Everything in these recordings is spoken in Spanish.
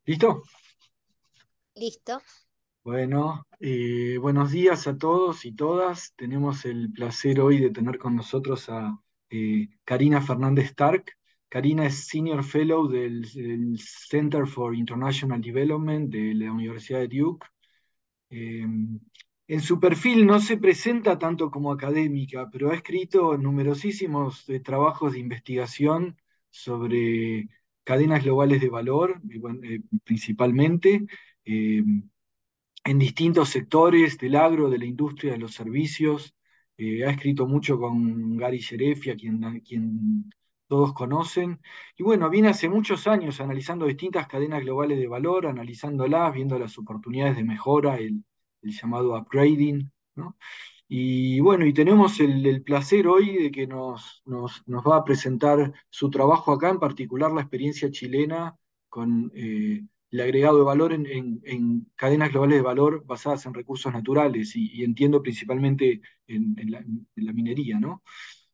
¿Listo? Listo. Bueno, buenos días a todos y todas. Tenemos el placer hoy de tener con nosotros a Karina Fernández Stark. Karina es Senior Fellow del Center for International Development de la Universidad de Duke. Eh, en su perfil no se presenta tanto como académica, pero ha escrito numerosísimos trabajos de investigación sobre cadenas globales de valor, bueno, principalmente. Eh, en distintos sectores del agro, de la industria, de los servicios. Ha escrito mucho con Gary Shereffi, a quien todos conocen. Y bueno, viene hace muchos años analizando distintas cadenas globales de valor, analizándolas, viendo las oportunidades de mejora, el llamado upgrading, ¿no? Y bueno, y tenemos el placer hoy de que nos va a presentar su trabajo acá, en particular la experiencia chilena con el agregado de valor en cadenas globales de valor basadas en recursos naturales y entiendo principalmente en la minería, ¿no?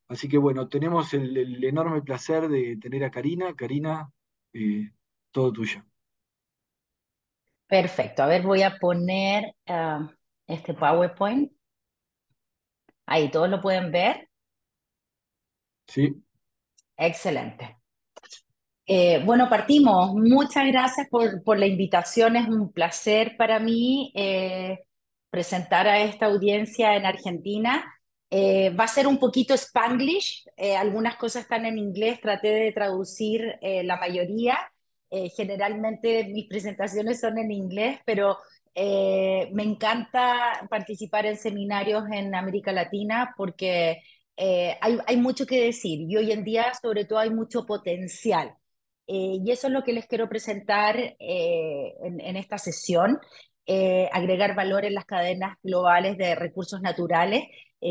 Así que bueno, tenemos el enorme placer de tener a Karina. Karina, todo tuyo. Perfecto. A ver, voy a poner este PowerPoint. Ahí, ¿todos lo pueden ver? Sí, Excelente. Bueno, partimos. Muchas gracias por la invitación. Es un placer para mí presentar a esta audiencia en Argentina. Va a ser un poquito Spanglish. Algunas cosas están en inglés. Traté de traducir la mayoría. Generalmente mis presentaciones son en inglés, pero me encanta participar en seminarios en América Latina porque hay mucho que decir y hoy en día sobre todo hay mucho potencial. Y eso es lo que les quiero presentar en esta sesión, agregar valor en las cadenas globales de recursos naturales,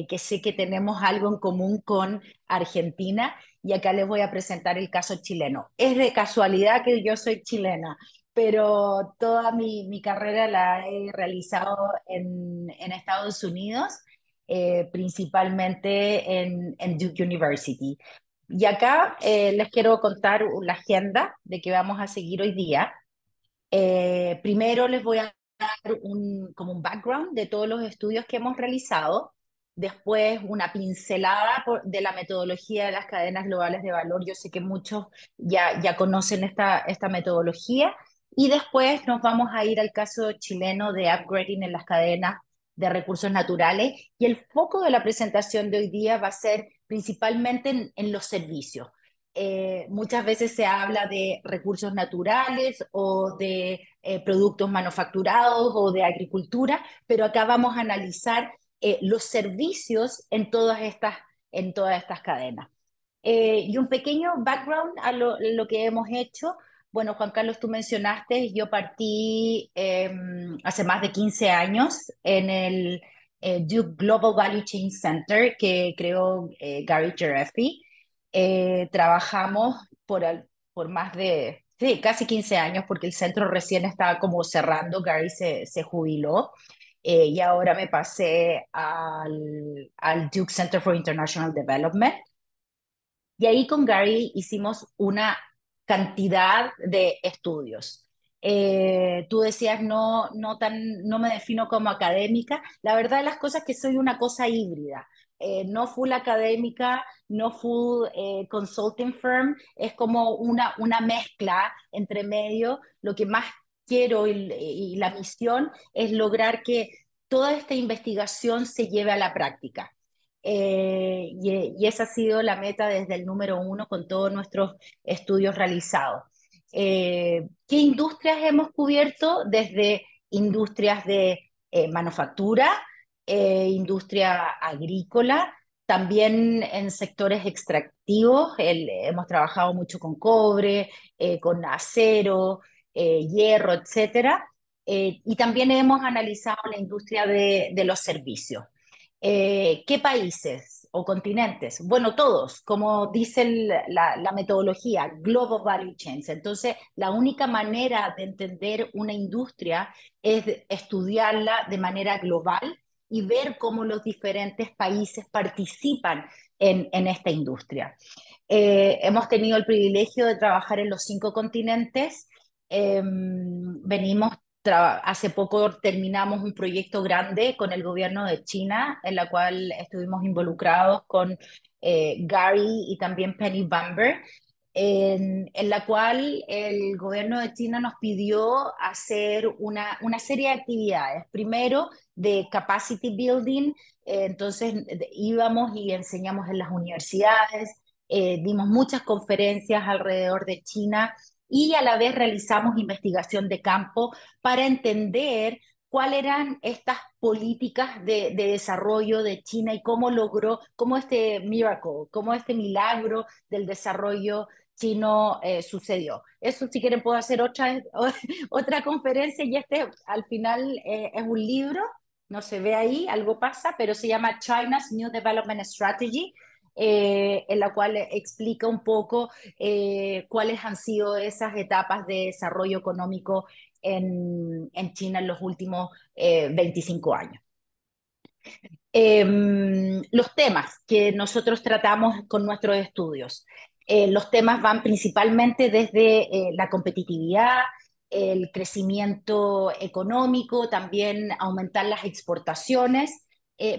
que sé que tenemos algo en común con Argentina, y acá les voy a presentar el caso chileno. Es de casualidad que yo soy chilena, pero toda mi carrera la he realizado en Estados Unidos, principalmente en Duke University. Y acá les quiero contar la agenda de que vamos a seguir hoy día. Primero les voy a dar como un background de todos los estudios que hemos realizado. Después una pincelada de la metodología de las cadenas globales de valor. Yo sé que muchos ya conocen esta metodología. Y después nos vamos a ir al caso chileno de upgrading en las cadenas de recursos naturales. Y el foco de la presentación de hoy día va a ser principalmente en los servicios. Muchas veces se habla de recursos naturales o de productos manufacturados o de agricultura, pero acá vamos a analizar los servicios en todas estas cadenas. Y un pequeño background a lo que hemos hecho. Bueno, Juan Carlos, tú mencionaste, yo partí hace más de 15 años en el Duke Global Value Chain Center que creó Gary Gillespie. Trabajamos por más de, sí, casi 15 años porque el centro recién estaba como cerrando, Gary se jubiló. Y ahora me pasé al Duke Center for International Development. Y ahí con Gary hicimos una cantidad de estudios. Tú decías, no me defino como académica. La verdad de las cosas es que soy una cosa híbrida. No full académica, no full consulting firm, es como una mezcla entre medio. Lo que más quiero y la misión es lograr que toda esta investigación se lleve a la práctica. Y esa ha sido la meta desde el número uno con todos nuestros estudios realizados. ¿Qué industrias hemos cubierto? Desde industrias de manufactura, industria agrícola, también en sectores extractivos. Hemos trabajado mucho con cobre, con acero, hierro, etcétera. Y también hemos analizado la industria de los servicios. ¿Qué países o continentes? Bueno, todos, como dice la metodología, Global Value Chains. Entonces, la única manera de entender una industria es estudiarla de manera global y ver cómo los diferentes países participan en esta industria. Hemos tenido el privilegio de trabajar en los 5 continentes Hace poco terminamos un proyecto grande con el gobierno de China, en la cual estuvimos involucrados con Gary y también Penny Bamber, en la cual el gobierno de China nos pidió hacer una serie de actividades. Primero, de capacity building, entonces íbamos y enseñamos en las universidades, dimos muchas conferencias alrededor de China y a la vez realizamos investigación de campo para entender cuáles eran estas políticas de desarrollo de China y cómo logró, cómo este miracle, cómo este milagro del desarrollo chino sucedió. Eso si quieren puedo hacer otra conferencia y este al final es un libro, no se ve ahí, algo pasa, pero se llama China's New Development Strategy, en la cual explica un poco cuáles han sido esas etapas de desarrollo económico en China en los últimos 25 años. Los temas que nosotros tratamos con nuestros estudios. Los temas van principalmente desde la competitividad, el crecimiento económico, también aumentar las exportaciones,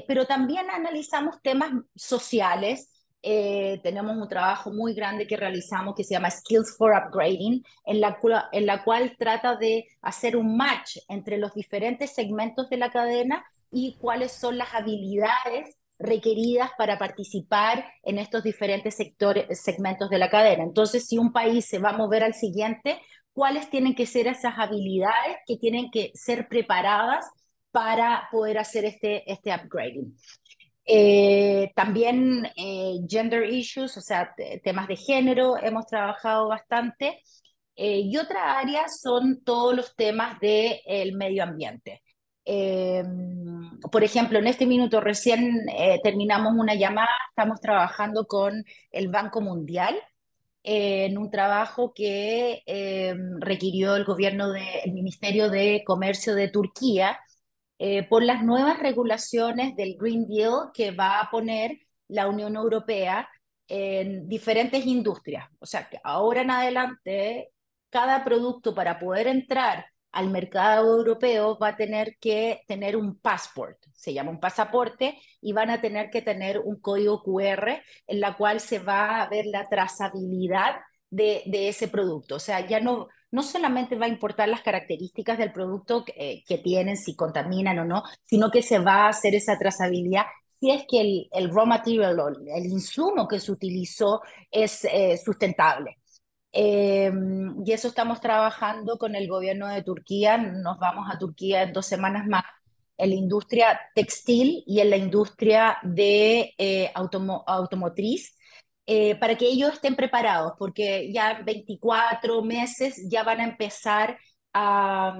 pero también analizamos temas sociales. Tenemos un trabajo muy grande que realizamos que se llama Skills for Upgrading, en la cual trata de hacer un match entre los diferentes segmentos de la cadena y cuáles son las habilidades requeridas para participar en estos diferentes segmentos de la cadena. Entonces, si un país se va a mover al siguiente, ¿cuáles tienen que ser esas habilidades que tienen que ser preparadas para poder hacer este upgrading? También gender issues, o sea, temas de género, hemos trabajado bastante. Y otra área son todos los temas del medio ambiente. Eh, por ejemplo, en este minuto recién terminamos una llamada, estamos trabajando con el Banco Mundial en un trabajo que requirió el Ministerio de Comercio de Turquía por las nuevas regulaciones del Green Deal que va a poner la Unión Europea en diferentes industrias. O sea, que ahora en adelante, cada producto para poder entrar al mercado europeo va a tener que tener un passport, se llama un pasaporte, y van a tener que tener un código QR en la cual se va a ver la trazabilidad de ese producto. O sea, ya no solamente va a importar las características del producto que tienen, si contaminan o no, sino que se va a hacer esa trazabilidad si es que el raw material o el insumo que se utilizó es sustentable. Eh, y eso estamos trabajando con el gobierno de Turquía. Nos vamos a Turquía en 2 semanas más en la industria textil y en la industria de automotriz, para que ellos estén preparados, porque ya en 24 meses ya van a empezar a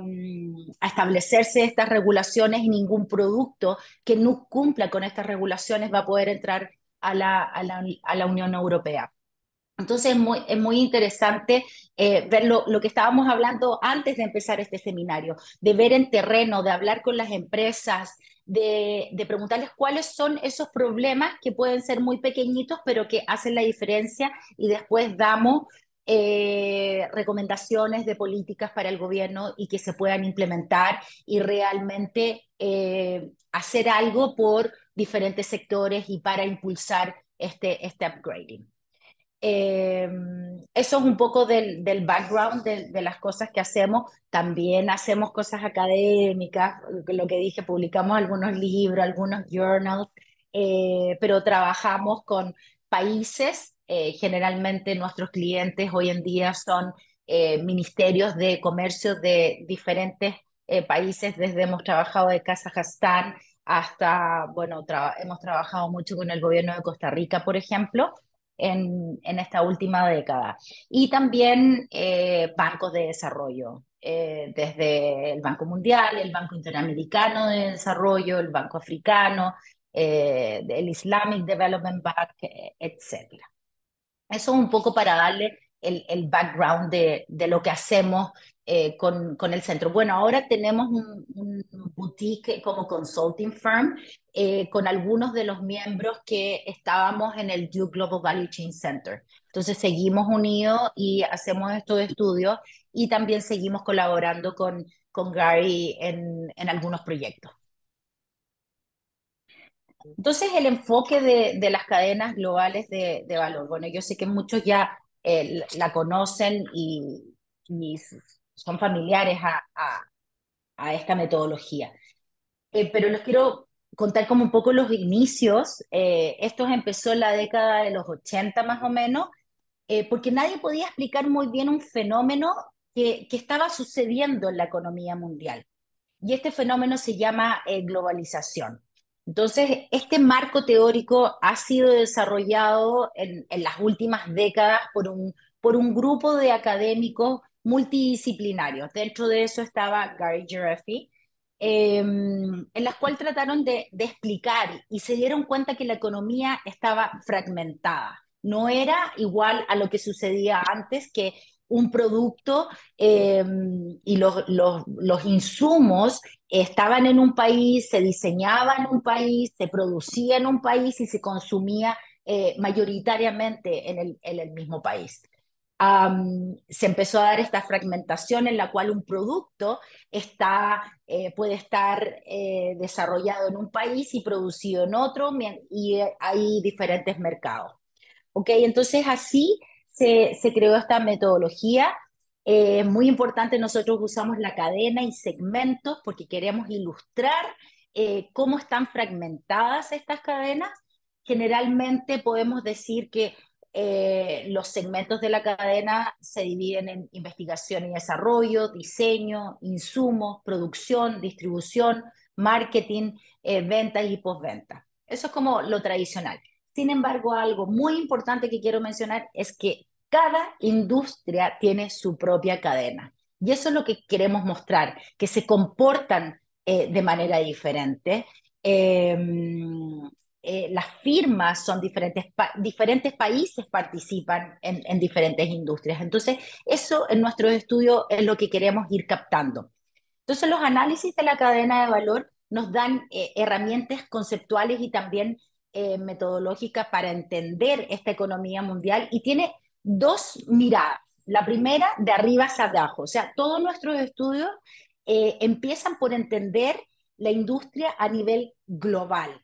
establecerse estas regulaciones y ningún producto que no cumpla con estas regulaciones va a poder entrar a la Unión Europea. Entonces es muy interesante ver lo que estábamos hablando antes de empezar este seminario, de ver en terreno, de hablar con las empresas, de preguntarles cuáles son esos problemas que pueden ser muy pequeñitos, pero que hacen la diferencia y después damos recomendaciones de políticas para el gobierno y que se puedan implementar y realmente hacer algo por diferentes sectores y para impulsar este upgrading. Eh, Eso es un poco del background de las cosas que hacemos. También hacemos cosas académicas, lo que dije, publicamos algunos libros, algunos journals, pero trabajamos con países. Generalmente nuestros clientes hoy en día son ministerios de comercio de diferentes países, desde hemos trabajado de Kazajstán hasta, bueno, hemos trabajado mucho con el gobierno de Costa Rica, por ejemplo en esta última década. Y también bancos de desarrollo, desde el Banco Mundial, el Banco Interamericano de Desarrollo, el Banco Africano, el Islamic Development Bank, etc. Eso es un poco para darle el background de lo que hacemos con el centro. Bueno, ahora tenemos un boutique como consulting firm con algunos de los miembros que estábamos en el Duke Global Value Chain Center. Entonces seguimos unidos y hacemos estos estudios y también seguimos colaborando con Gary en algunos proyectos. Entonces, el enfoque de las cadenas globales de valor. Bueno, yo sé que muchos ya la conocen y son familiares a esta metodología. Pero les quiero contar como un poco los inicios. Esto empezó en la década de los 80 más o menos, porque nadie podía explicar muy bien un fenómeno que estaba sucediendo en la economía mundial. Y este fenómeno se llama globalización. Entonces, este marco teórico ha sido desarrollado en las últimas décadas por un grupo de académicos multidisciplinarios. Dentro de eso estaba Gary Geraghty, en las cuales trataron de explicar y se dieron cuenta que la economía estaba fragmentada. No era igual a lo que sucedía antes, que un producto y los insumos estaban en un país, se diseñaba en un país, se producía en un país y se consumía mayoritariamente en el mismo país. Se empezó a dar esta fragmentación en la cual un producto puede estar desarrollado en un país y producido en otro, y hay diferentes mercados. ¿Ok? Entonces así se creó esta metodología. Muy importante, nosotros usamos la cadena y segmentos porque queremos ilustrar cómo están fragmentadas estas cadenas. Generalmente podemos decir que los segmentos de la cadena se dividen en investigación y desarrollo, diseño, insumos, producción, distribución, marketing, ventas y postventa. Eso es como lo tradicional. Sin embargo, algo muy importante que quiero mencionar es que cada industria tiene su propia cadena. Y eso es lo que queremos mostrar, que se comportan de manera diferente. Eh, las firmas son diferentes, diferentes países participan en diferentes industrias. Entonces, eso en nuestros estudios es lo que queremos ir captando. Entonces, los análisis de la cadena de valor nos dan herramientas conceptuales y también metodológicas para entender esta economía mundial y tiene dos miradas. La primera, de arriba hacia abajo. O sea, todos nuestros estudios empiezan por entender la industria a nivel global.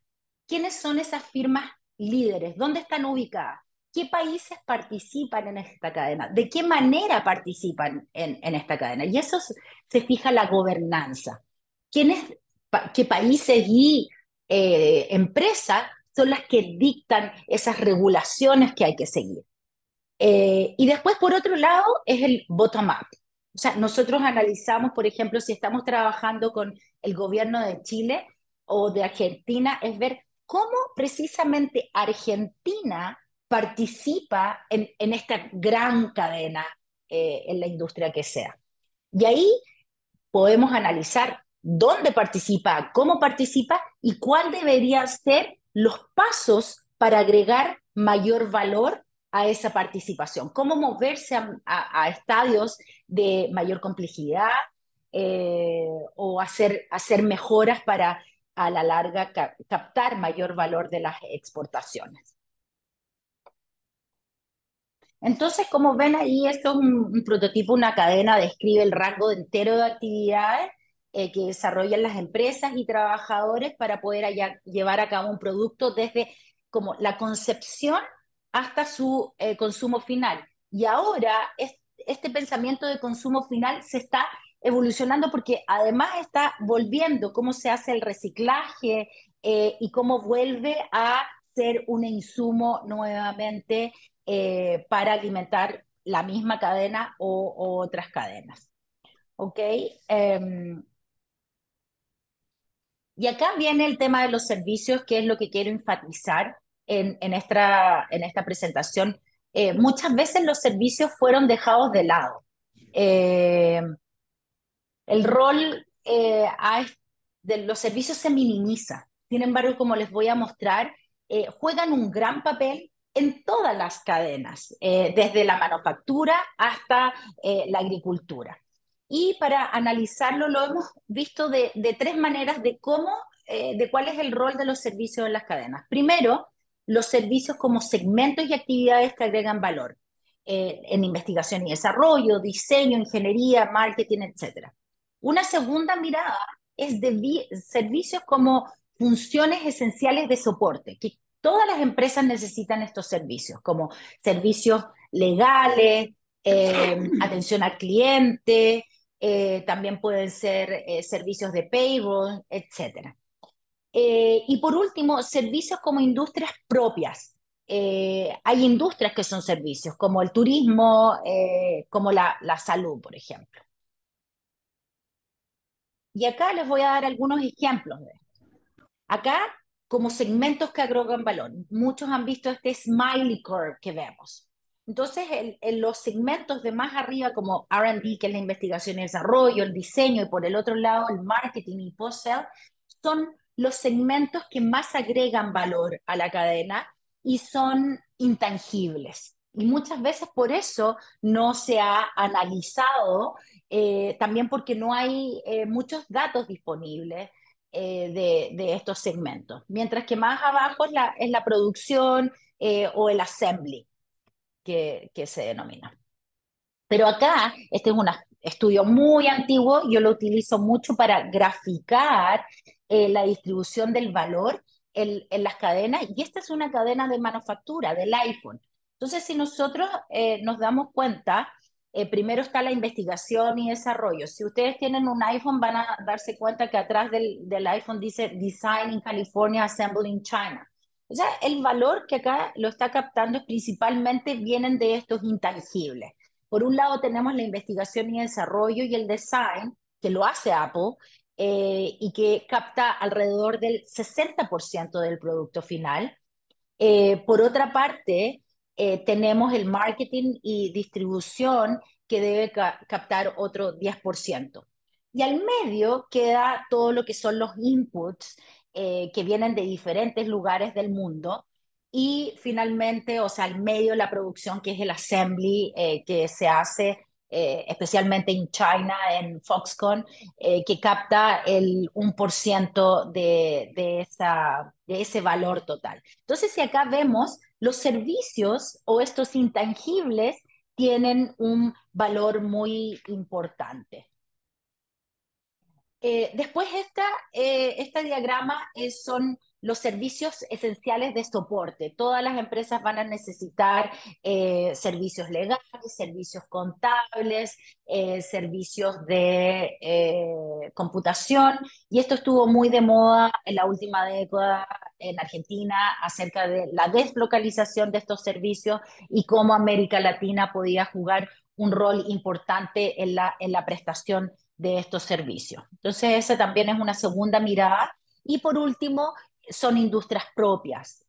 ¿Quiénes son esas firmas líderes? ¿Dónde están ubicadas? ¿Qué países participan en esta cadena? ¿De qué manera participan en esta cadena? Y eso se fija la gobernanza. ¿Qué países y empresas son las que dictan esas regulaciones que hay que seguir? Y después, por otro lado, es el bottom-up. O sea, nosotros analizamos, por ejemplo, si estamos trabajando con el gobierno de Chile o de Argentina, es ver cómo precisamente Argentina participa en esta gran cadena en la industria que sea. Y ahí podemos analizar dónde participa, cómo participa y cuál deberían ser los pasos para agregar mayor valor a esa participación, cómo moverse a estadios de mayor complejidad o hacer mejoras para a la larga captar mayor valor de las exportaciones. Entonces, como ven ahí, esto es un prototipo, una cadena, describe el rango entero de actividades que desarrollan las empresas y trabajadores para poder llevar a cabo un producto desde como la concepción hasta su consumo final. Y ahora este pensamiento de consumo final se está evolucionando porque además está volviendo cómo se hace el reciclaje y cómo vuelve a ser un insumo nuevamente para alimentar la misma cadena o otras cadenas. ¿Ok? Y acá viene el tema de los servicios, que es lo que quiero enfatizar en esta presentación. Muchas veces los servicios fueron dejados de lado. Eh, el rol de los servicios se minimiza. Sin embargo, como les voy a mostrar, juegan un gran papel en todas las cadenas, desde la manufactura hasta la agricultura. Y para analizarlo lo hemos visto de tres maneras de cómo, de cuál es el rol de los servicios en las cadenas. Primero, los servicios como segmentos y actividades que agregan valor en investigación y desarrollo, diseño, ingeniería, marketing, etcétera. Una segunda mirada es de servicios como funciones esenciales de soporte, que todas las empresas necesitan estos servicios, como servicios legales, atención al cliente, también pueden ser servicios de payroll, etcétera. Y por último, servicios como industrias propias. Hay industrias que son servicios, como el turismo, como la salud, por ejemplo. Y acá les voy a dar algunos ejemplos. Acá, como segmentos que agregan valor, muchos han visto este smiley curve que vemos. Entonces, en los segmentos de más arriba, como R&D, que es la investigación y desarrollo, el diseño, y por el otro lado, el marketing y post-sale, son los segmentos que más agregan valor a la cadena y son intangibles. Y muchas veces por eso no se ha analizado, también porque no hay muchos datos disponibles de estos segmentos. Mientras que más abajo es la producción o el assembly que se denomina. Pero acá, este es un estudio muy antiguo, yo lo utilizo mucho para graficar la distribución del valor en las cadenas, y esta es una cadena de manufactura del iPhone. Entonces, si nosotros nos damos cuenta, primero está la investigación y desarrollo. Si ustedes tienen un iPhone, van a darse cuenta que atrás del iPhone dice Design in California, Assembled in China. O sea, el valor que acá lo está captando es principalmente vienen de estos intangibles. Por un lado tenemos la investigación y desarrollo y el design, que lo hace Apple, y que capta alrededor del 60% del producto final. Por otra parte, tenemos el marketing y distribución que debe captar otro 10%. Y al medio queda todo lo que son los inputs que vienen de diferentes lugares del mundo. Y finalmente, o sea, al medio la producción, que es el assembly que se hace especialmente en China, en Foxconn, que capta el 1% de ese valor total. Entonces, si acá vemos, los servicios o estos intangibles tienen un valor muy importante. Después este diagrama son los servicios esenciales de soporte. Todas las empresas van a necesitar servicios legales, servicios contables, servicios de computación, y esto estuvo muy de moda en la última década en Argentina acerca de la deslocalización de estos servicios y cómo América Latina podía jugar un rol importante en la prestación de estos servicios. Entonces, esa también es una segunda mirada. Y por último, son industrias propias.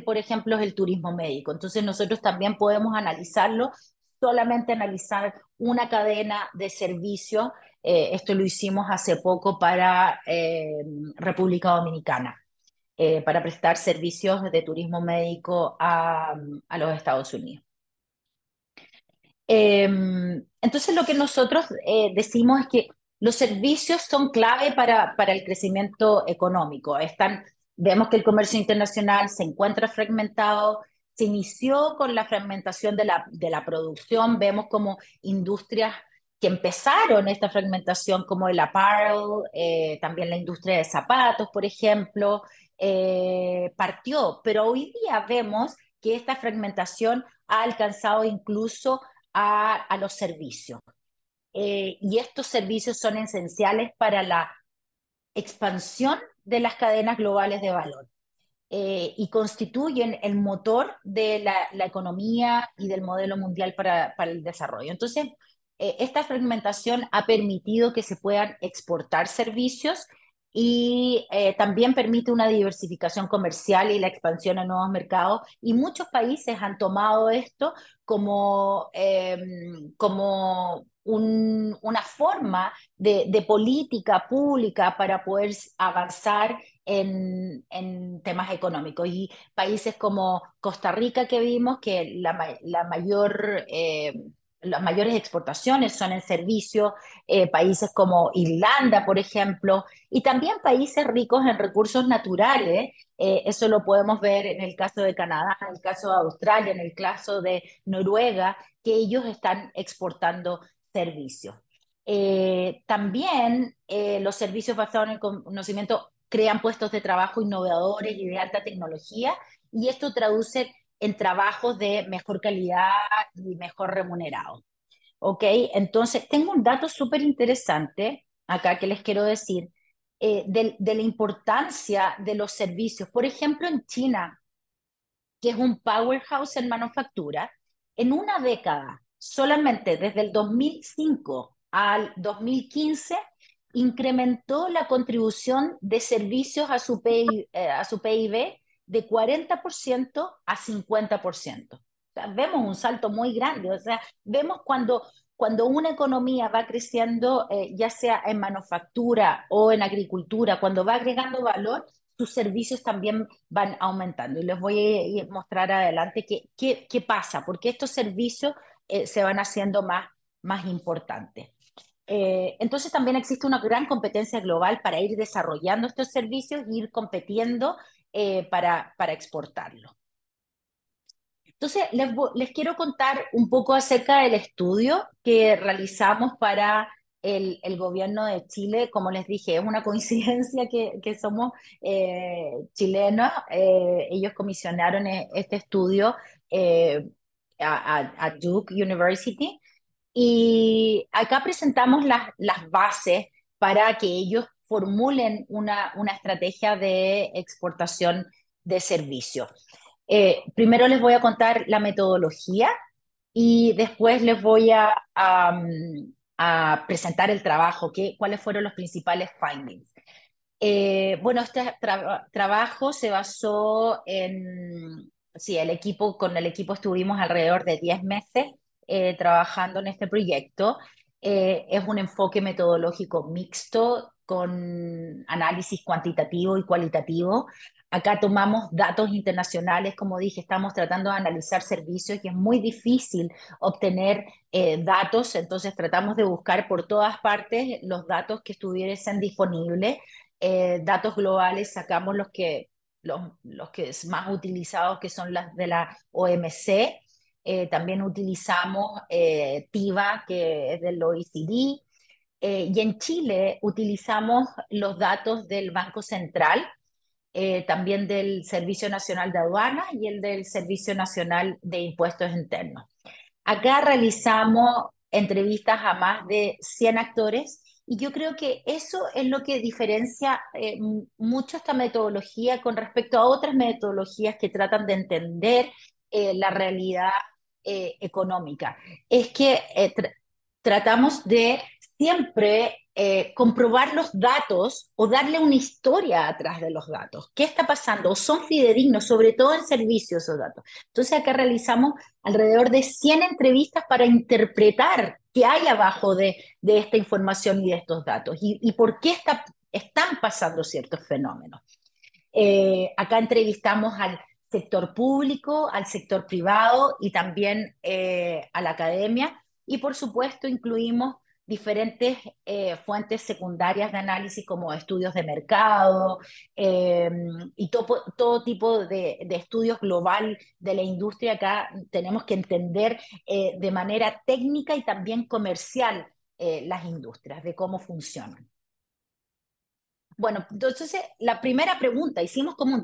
Por ejemplo, es el turismo médico. Entonces, nosotros también podemos analizarlo, solamente analizar una cadena de servicios. Esto lo hicimos hace poco para República Dominicana, para prestar servicios de turismo médico a los Estados Unidos. Entonces, lo que nosotros decimos es que los servicios son clave para el crecimiento económico. Vemos que el comercio internacional se encuentra fragmentado, se inició con la fragmentación de la producción, vemos como industrias que empezaron esta fragmentación, como el apparel, también la industria de zapatos, por ejemplo, partió, pero hoy día vemos que esta fragmentación ha alcanzado incluso a los servicios. Y estos servicios son esenciales para la expansión de las cadenas globales de valor y constituyen el motor de la economía y del modelo mundial para el desarrollo. Entonces, esta fragmentación ha permitido que se puedan exportar servicios y también permite una diversificación comercial y la expansión a nuevos mercados. Y muchos países han tomado esto como una forma de política pública para poder avanzar en temas económicos. Y países como Costa Rica, que vimos que la mayor las mayores exportaciones son en servicios, países como Irlanda, por ejemplo, y también países ricos en recursos naturales. Eso lo podemos ver en el caso de Canadá, en el caso de Australia, en el caso de Noruega, que ellos están exportando servicios. También los servicios basados en el conocimiento crean puestos de trabajo innovadores y de alta tecnología, y esto traduce en trabajos de mejor calidad y mejor remunerado. ¿Ok? Entonces, tengo un dato súper interesante acá que les quiero decir de la importancia de los servicios. Por ejemplo, en China, que es un powerhouse en manufactura, en una década, solamente desde el 2005 al 2015, incrementó la contribución de servicios a su PIB de 40% a 50%. O sea, vemos un salto muy grande. O sea, vemos cuando una economía va creciendo, ya sea en manufactura o en agricultura, cuando va agregando valor, sus servicios también van aumentando. Y les voy a mostrar adelante qué pasa, porque estos servicios se van haciendo más importantes. Entonces también existe una gran competencia global para ir desarrollando estos servicios e ir compitiendo para exportarlos. Entonces, les quiero contar un poco acerca del estudio que realizamos para el gobierno de Chile. Como les dije, es una coincidencia que somos chilenos. Ellos comisionaron este estudio a Duke University, y acá presentamos las bases para que ellos formulen una estrategia de exportación de servicios. Primero les voy a contar la metodología y después les voy a presentar el trabajo, cuáles fueron los principales findings. Bueno, este trabajo se basó en, sí, con el equipo estuvimos alrededor de 10 meses trabajando en este proyecto. Es un enfoque metodológico mixto con análisis cuantitativo y cualitativo. Acá tomamos datos internacionales, como dije, estamos tratando de analizar servicios y es muy difícil obtener datos, entonces tratamos de buscar por todas partes los datos que estuviesen disponibles. Datos globales sacamos los que es más utilizados, que son las de la OMC. También utilizamos TIVA, que es del OECD. Y en Chile utilizamos los datos del Banco Central, también del Servicio Nacional de Aduana y el del Servicio Nacional de Impuestos Internos. Acá realizamos entrevistas a más de 100 actores, y yo creo que eso es lo que diferencia mucho esta metodología con respecto a otras metodologías que tratan de entender la realidad económica. Es que tratamos de siempre comprobar los datos o darle una historia atrás de los datos. ¿Qué está pasando? ¿O son fidedignos, sobre todo en servicios esos datos? Entonces acá realizamos alrededor de 100 entrevistas para interpretar qué hay abajo de esta información y de estos datos y por qué están pasando ciertos fenómenos. Acá entrevistamos al sector público, al sector privado y también a la academia, y por supuesto incluimos diferentes fuentes secundarias de análisis como estudios de mercado y todo tipo de estudios global de la industria. Acá tenemos que entender de manera técnica y también comercial las industrias, de cómo funcionan. Bueno, entonces la primera pregunta, hicimos como un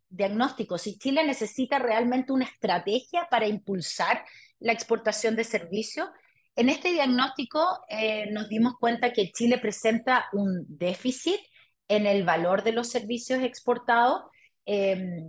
diagnóstico, si Chile necesita realmente una estrategia para impulsar la exportación de servicios. En este diagnóstico nos dimos cuenta que Chile presenta un déficit en el valor de los servicios exportados. Eh,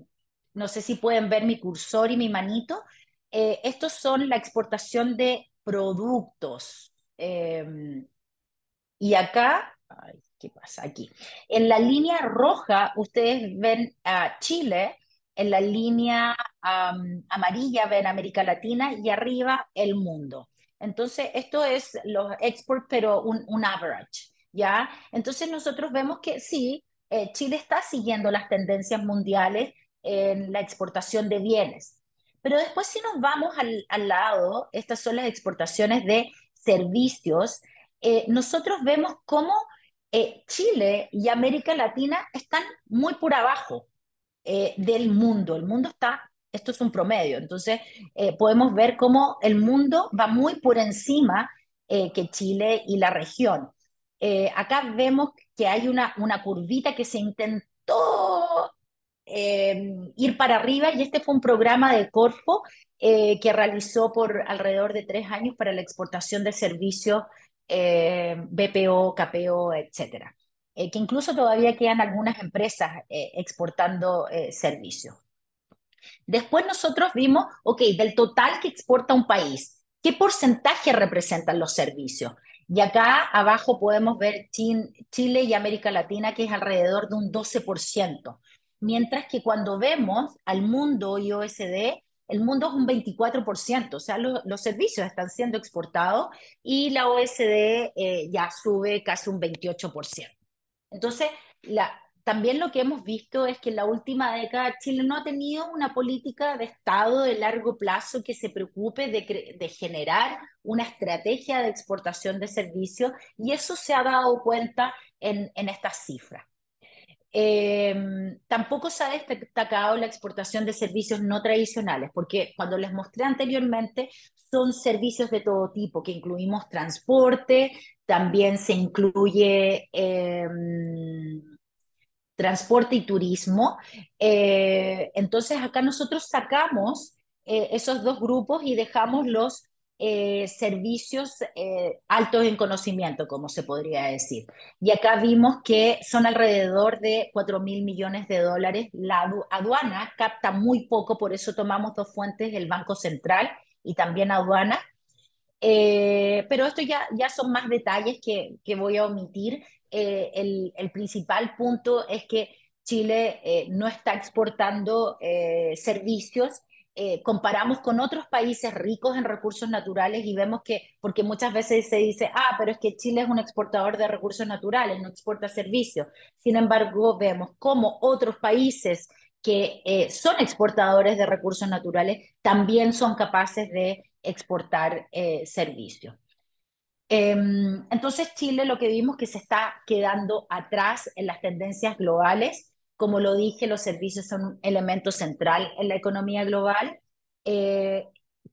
no sé si pueden ver mi cursor y mi manito. Estos son la exportación de productos. Y acá, ay, ¿qué pasa aquí? En la línea roja ustedes ven a Chile, en la línea amarilla ven América Latina y arriba el mundo. Entonces, esto es los exports, pero un average, ¿ya? Entonces, nosotros vemos que sí, Chile está siguiendo las tendencias mundiales en la exportación de bienes. Pero después si nos vamos al lado, estas son las exportaciones de servicios, nosotros vemos cómo Chile y América Latina están muy por abajo del mundo. El mundo está, esto es un promedio, entonces podemos ver cómo el mundo va muy por encima que Chile y la región. Acá vemos que hay una curvita que se intentó ir para arriba y este fue un programa de Corfo que realizó por alrededor de 3 años para la exportación de servicios BPO, KPO, etcétera. Que incluso todavía quedan algunas empresas exportando servicios. Después nosotros vimos, ok, del total que exporta un país, ¿qué porcentaje representan los servicios? Y acá abajo podemos ver Chile y América Latina, que es alrededor de un 12%, mientras que cuando vemos al mundo y OSD, el mundo es un 24%, o sea, los servicios están siendo exportados y la OSD ya sube casi un 28%. Entonces, también lo que hemos visto es que en la última década Chile no ha tenido una política de Estado de largo plazo que se preocupe de generar una estrategia de exportación de servicios y eso se ha dado cuenta en estas cifras. Tampoco se ha destacado la exportación de servicios no tradicionales, porque cuando les mostré anteriormente, son servicios de todo tipo, que incluimos transporte, también se incluye transporte y turismo. Entonces acá nosotros sacamos esos dos grupos y dejamos los servicios altos en conocimiento, como se podría decir. Y acá vimos que son alrededor de 4.000 millones de dólares. La aduana capta muy poco, por eso tomamos dos fuentes, el Banco Central y también aduana, pero esto ya son más detalles que voy a omitir. El principal punto es que Chile no está exportando servicios. Comparamos con otros países ricos en recursos naturales y vemos que, porque muchas veces se dice, ah, pero es que Chile es un exportador de recursos naturales, no exporta servicios. Sin embargo, vemos cómo otros países que son exportadores de recursos naturales también son capaces de exportar servicios. Entonces Chile lo que vimos que se está quedando atrás en las tendencias globales. Como lo dije, los servicios son un elemento central en la economía global. Eh,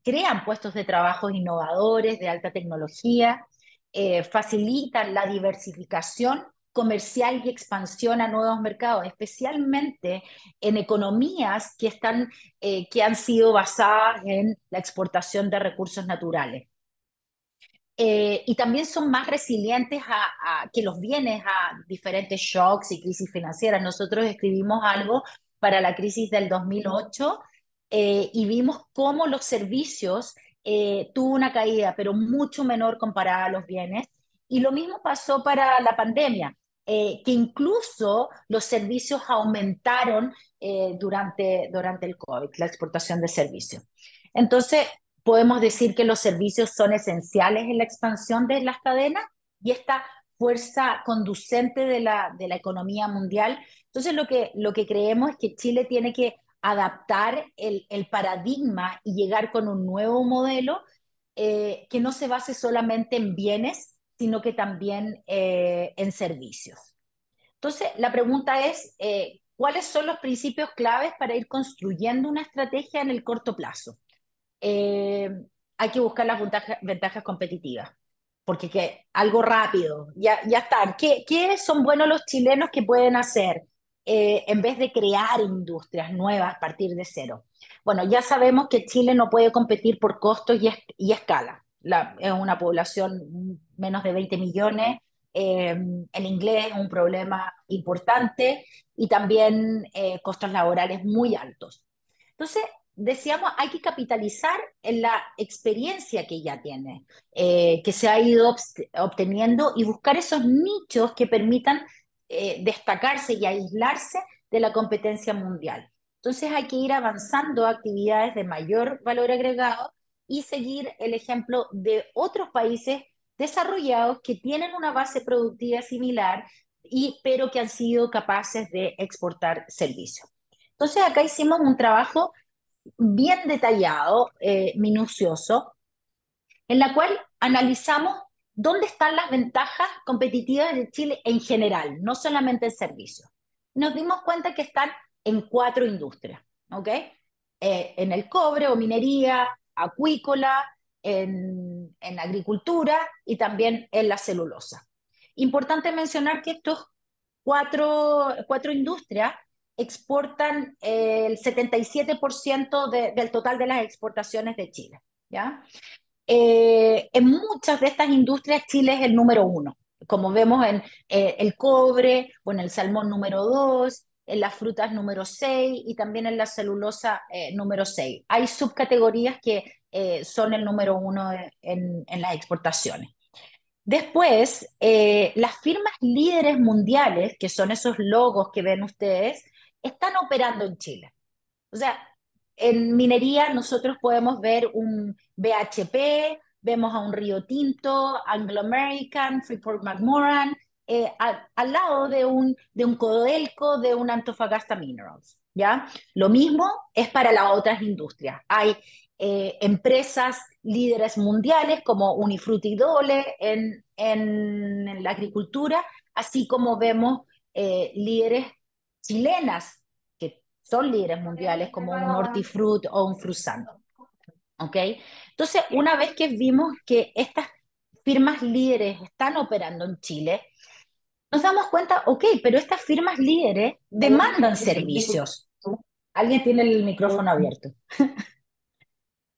Crean puestos de trabajo innovadores, de alta tecnología, facilitan la diversificación comercial y expansión a nuevos mercados, especialmente en economías que han sido basadas en la exportación de recursos naturales. Y también son más resilientes que los bienes a diferentes shocks y crisis financieras. Nosotros escribimos algo para la crisis del 2008 y vimos cómo los servicios tuvo una caída, pero mucho menor comparada a los bienes. Y lo mismo pasó para la pandemia, que incluso los servicios aumentaron durante el COVID, la exportación de servicios. Entonces, podemos decir que los servicios son esenciales en la expansión de las cadenas y esta fuerza conducente de la economía mundial. Entonces, lo que creemos es que Chile tiene que adaptar el paradigma y llegar con un nuevo modelo que no se base solamente en bienes, sino que también en servicios. Entonces, la pregunta es, ¿cuáles son los principios claves para ir construyendo una estrategia en el corto plazo? eh, Hay que buscar las ventajas competitivas, porque algo rápido, ya está. ¿Qué son buenos los chilenos que pueden hacer en vez de crear industrias nuevas a partir de cero? Bueno, ya sabemos que Chile no puede competir por costos y escala. Es una población menos de 20 millones. El inglés es un problema importante y también costos laborales muy altos. Entonces, decíamos, hay que capitalizar en la experiencia que ya tiene, que se ha ido obteniendo y buscar esos nichos que permitan destacarse y aislarse de la competencia mundial. Entonces hay que ir avanzando a actividades de mayor valor agregado y seguir el ejemplo de otros países desarrollados que tienen una base productiva similar, pero que han sido capaces de exportar servicios. Entonces acá hicimos un trabajo bien detallado, minucioso, en la cual analizamos dónde están las ventajas competitivas de Chile en general, no solamente en servicios. Nos dimos cuenta que están en 4 industrias, ¿ok? En el cobre o minería, acuícola, en agricultura y también en la celulosa. Importante mencionar que estos cuatro industrias exportan el 77% del total de las exportaciones de Chile, ¿ya? En muchas de estas industrias Chile es el número uno, como vemos en el cobre, o en el salmón número 2, en las frutas número 6 y también en la celulosa número 6. Hay subcategorías que son el número uno en las exportaciones. Después, las firmas líderes mundiales, que son esos logos que ven ustedes, están operando en Chile. O sea, en minería nosotros podemos ver un BHP, vemos a un Río Tinto, Anglo American, Freeport-McMoRan, al lado de un Codelco, de un Antofagasta Minerals, ¿ya? Lo mismo es para las otras industrias. Hay empresas líderes mundiales como Unifruti y Dole en la agricultura, así como vemos líderes chilenas que son líderes mundiales como un Hortifruti o un Frusan, ¿ok? Entonces, una vez que vimos que estas firmas líderes están operando en Chile, nos damos cuenta, ok, pero estas firmas líderes demandan servicios. Alguien tiene el micrófono abierto.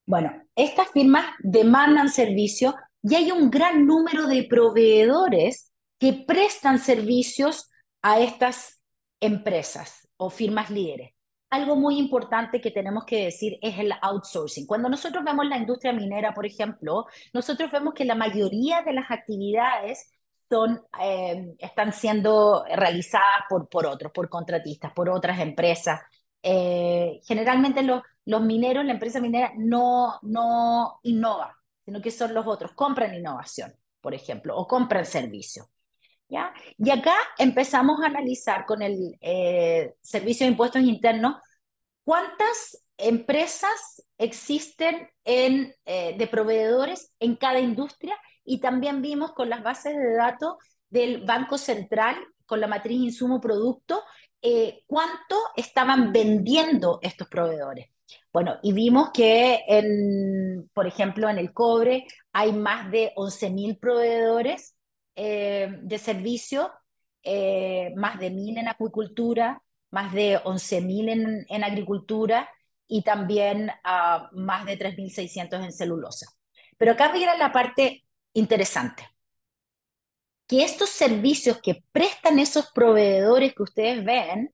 Bueno, estas firmas demandan servicios y hay un gran número de proveedores que prestan servicios a estas empresas o firmas líderes. Algo muy importante que tenemos que decir es el outsourcing. Cuando nosotros vemos la industria minera, por ejemplo, nosotros vemos que la mayoría de las actividades están siendo realizadas por otros, por contratistas, por otras empresas. Generalmente los mineros, la empresa minera no innova, sino que son los otros, compran innovación, por ejemplo, o compran servicios, ¿ya? Y acá empezamos a analizar con el Servicio de Impuestos Internos cuántas empresas existen de proveedores en cada industria y también vimos con las bases de datos del Banco Central, con la matriz insumo-producto, cuánto estaban vendiendo estos proveedores. Bueno, y vimos que, por ejemplo, en el cobre hay más de 11.000 proveedores de servicio, más de 1.000 en acuicultura, más de 11.000 en agricultura y también más de 3.600 en celulosa. Pero acá viene la parte interesante, que estos servicios que prestan esos proveedores que ustedes ven,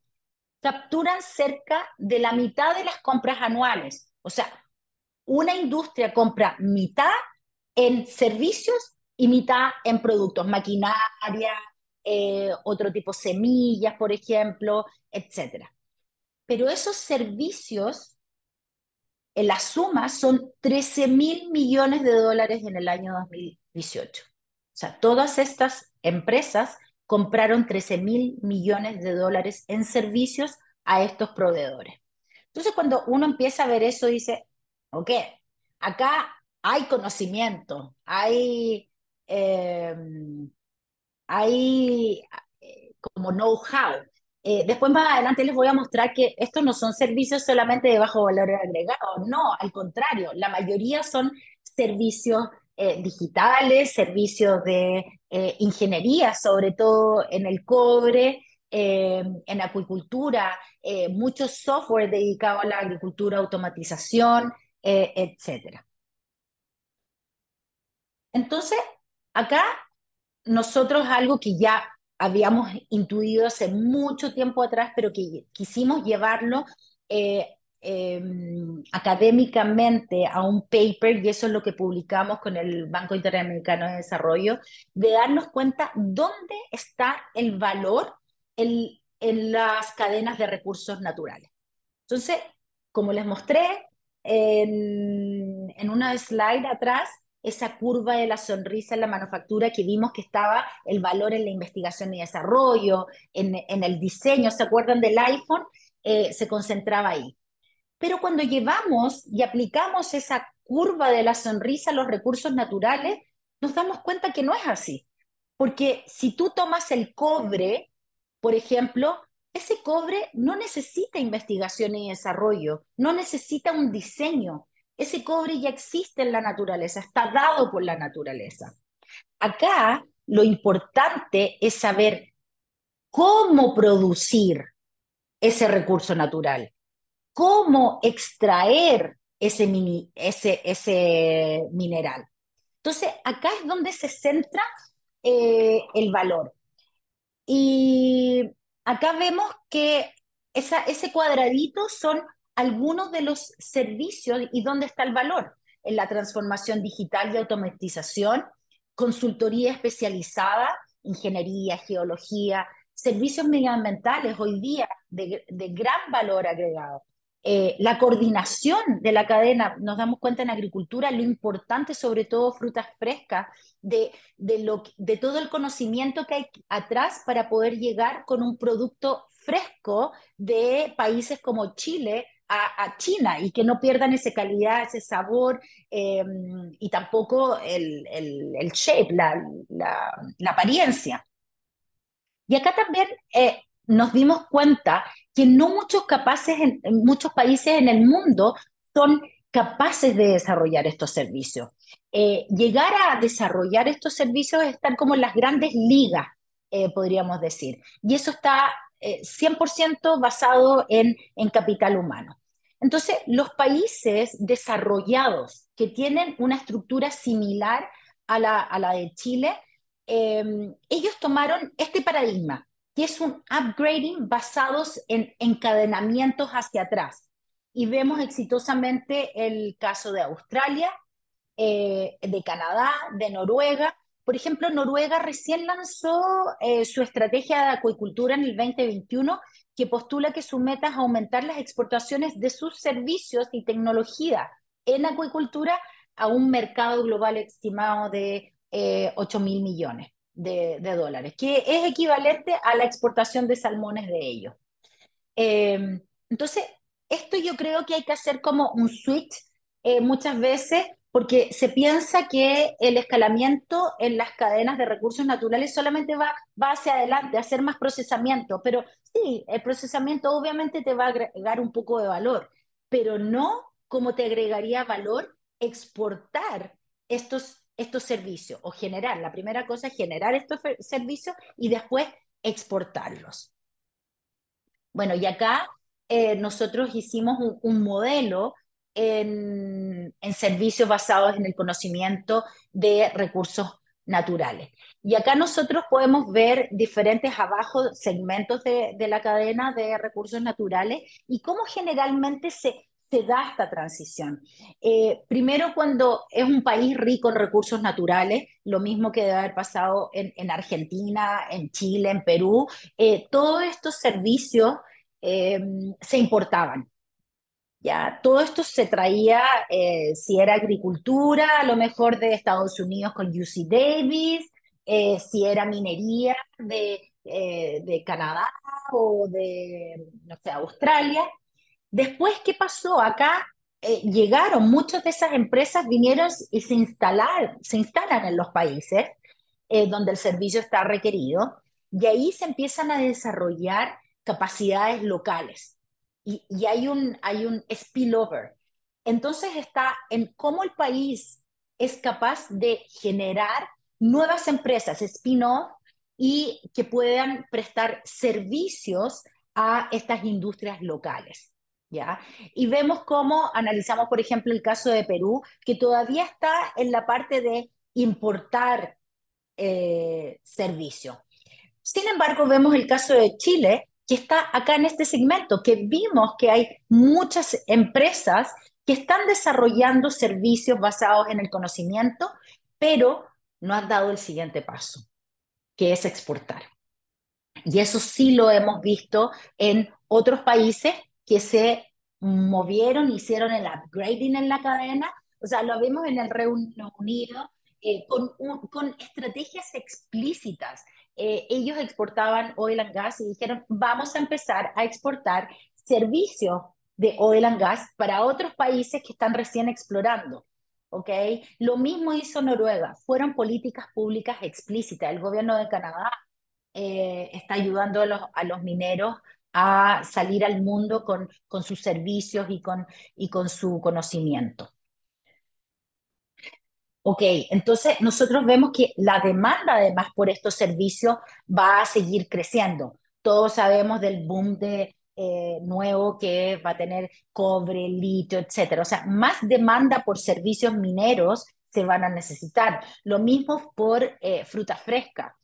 capturan cerca de la mitad de las compras anuales. O sea, una industria compra mitad en servicios y mitad en productos, maquinaria, otro tipo semillas, por ejemplo, etcétera. Pero esos servicios, en la suma, son 13.000 millones de dólares en el año 2018. O sea, todas estas empresas compraron 13.000 millones de dólares en servicios a estos proveedores. Entonces, cuando uno empieza a ver eso, dice, ok, acá hay conocimiento, eh, hay como know-how. Después más adelante les voy a mostrar que estos no son servicios solamente de bajo valor agregado, no, al contrario, la mayoría son servicios digitales, servicios de ingeniería, sobre todo en el cobre, en acuicultura, mucho software dedicado a la agricultura, automatización, etcétera. Entonces, acá nosotros algo que ya habíamos intuido hace mucho tiempo atrás, pero que quisimos llevarlo académicamente a un paper, y eso es lo que publicamos con el Banco Interamericano de Desarrollo, de darnos cuenta dónde está el valor en las cadenas de recursos naturales. Entonces, como les mostré en una slide atrás, esa curva de la sonrisa en la manufactura que vimos que estaba el valor en la investigación y desarrollo, en el diseño, ¿se acuerdan del iPhone? Se concentraba ahí. Pero cuando llevamos y aplicamos esa curva de la sonrisa a los recursos naturales, nos damos cuenta que no es así. Porque si tú tomas el cobre, por ejemplo, ese cobre no necesita investigación y desarrollo, no necesita un diseño. Ese cobre ya existe en la naturaleza, está dado por la naturaleza. Acá lo importante es saber cómo producir ese recurso natural, cómo extraer ese mineral. Entonces, acá es donde se centra el valor. Y acá vemos que ese cuadradito son algunos de los servicios y dónde está el valor. En la transformación digital y automatización, consultoría especializada, ingeniería, geología, servicios medioambientales hoy día de gran valor agregado. La coordinación de la cadena, nos damos cuenta en agricultura, lo importante, sobre todo frutas frescas, de todo el conocimiento que hay atrás para poder llegar con un producto fresco de países como Chile a China y que no pierdan esa calidad, ese sabor y tampoco el shape, la apariencia. Y acá también nos dimos cuenta que no en muchos países en el mundo son capaces de desarrollar estos servicios. Llegar a desarrollar estos servicios es estar como en las grandes ligas, podríamos decir. Y eso está 100% basado en capital humano. Entonces, los países desarrollados que tienen una estructura similar a la de Chile, ellos tomaron este paradigma, que es un upgrading basados en encadenamientos hacia atrás. Y vemos exitosamente el caso de Australia, de Canadá, de Noruega. Por ejemplo, Noruega recién lanzó su estrategia de acuicultura en el 2021, que postula que su meta es aumentar las exportaciones de sus servicios y tecnología en acuicultura a un mercado global estimado de 8 mil millones de dólares, que es equivalente a la exportación de salmones de ellos. Entonces, esto yo creo que hay que hacer como un switch muchas veces porque se piensa que el escalamiento en las cadenas de recursos naturales solamente va hacia adelante, a hacer más procesamiento, pero sí, el procesamiento obviamente te va a agregar un poco de valor, pero no como te agregaría valor exportar estos servicios o generar. La primera cosa es generar estos servicios y después exportarlos. Bueno, y acá nosotros hicimos un modelo en servicios basados en el conocimiento de recursos naturales. Y acá nosotros podemos ver diferentes abajo segmentos de la cadena de recursos naturales y cómo generalmente se da esta transición. Primero, cuando es un país rico en recursos naturales, lo mismo que debe haber pasado en Argentina, en Chile, en Perú, todos estos servicios eh, se importaban. Ya, todo esto se traía, si era agricultura, a lo mejor de Estados Unidos con UC Davis, si era minería de Canadá o de, no sé, Australia. Después, ¿qué pasó? Acá llegaron, muchas de esas empresas vinieron y se instalan en los países donde el servicio está requerido, y ahí se empiezan a desarrollar capacidades locales. Y hay un spillover. Entonces está en cómo el país es capaz de generar nuevas empresas, spin-off, y que puedan prestar servicios a estas industrias locales. ¿Ya? Y vemos cómo analizamos, por ejemplo, el caso de Perú, que todavía está en la parte de importar servicio. Sin embargo, vemos el caso de Chile, que está acá en este segmento, que vimos que hay muchas empresas que están desarrollando servicios basados en el conocimiento, pero no han dado el siguiente paso, que es exportar. Y eso sí lo hemos visto en otros países que se movieron, hicieron el upgrading en la cadena. O sea, lo vimos en el Reino Unido con estrategias explícitas. Ellos exportaban oil and gas y dijeron, vamos a empezar a exportar servicios de oil and gas para otros países que están recién explorando. ¿Ok? Lo mismo hizo Noruega, fueron políticas públicas explícitas. El gobierno de Canadá está ayudando a los mineros a salir al mundo con sus servicios y con su conocimiento. Ok, entonces nosotros vemos que la demanda además por estos servicios va a seguir creciendo. Todos sabemos del boom nuevo que va a tener cobre, litio, etcétera. O sea, más demanda por servicios mineros se van a necesitar. Lo mismo por fruta fresca.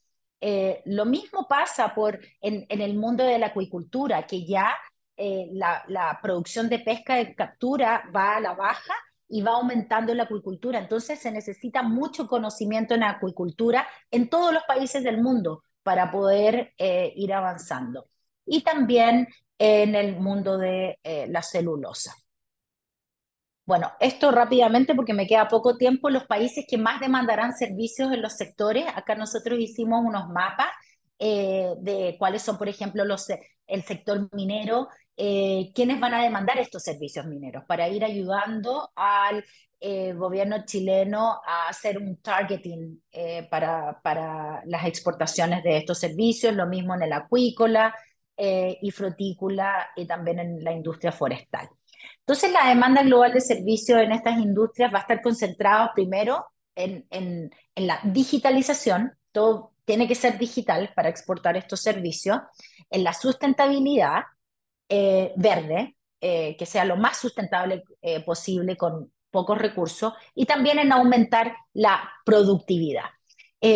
Lo mismo pasa en el mundo de la acuicultura, que ya la producción de pesca de captura va a la baja y va aumentando la acuicultura. Entonces se necesita mucho conocimiento en acuicultura en todos los países del mundo para poder ir avanzando. Y también en el mundo de la celulosa. Bueno, esto rápidamente porque me queda poco tiempo. Los países que más demandarán servicios en los sectores, acá nosotros hicimos unos mapas de cuáles son, por ejemplo, el sector minero, quiénes van a demandar estos servicios mineros para ir ayudando al gobierno chileno a hacer un targeting para las exportaciones de estos servicios, lo mismo en el acuícola y frutícola y también en la industria forestal. Entonces, la demanda global de servicios en estas industrias va a estar concentrada primero en la digitalización, todo tiene que ser digital para exportar estos servicios, en la sustentabilidad verde, que sea lo más sustentable posible con pocos recursos, y también en aumentar la productividad.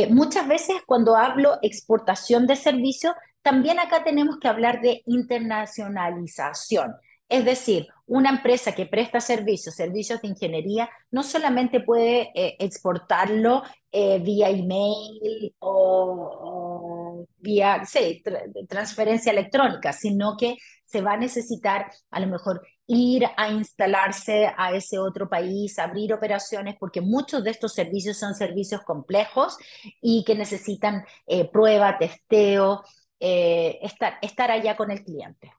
Muchas veces cuando hablo exportación de servicios, también acá tenemos que hablar de internacionalización. Es decir, una empresa que presta servicios, servicios de ingeniería, no solamente puede exportarlo vía email o vía sí, transferencia electrónica, sino que se va a necesitar a lo mejor ir a instalarse a ese otro país, abrir operaciones, porque muchos de estos servicios son servicios complejos y que necesitan prueba, testeo, estar allá con el cliente.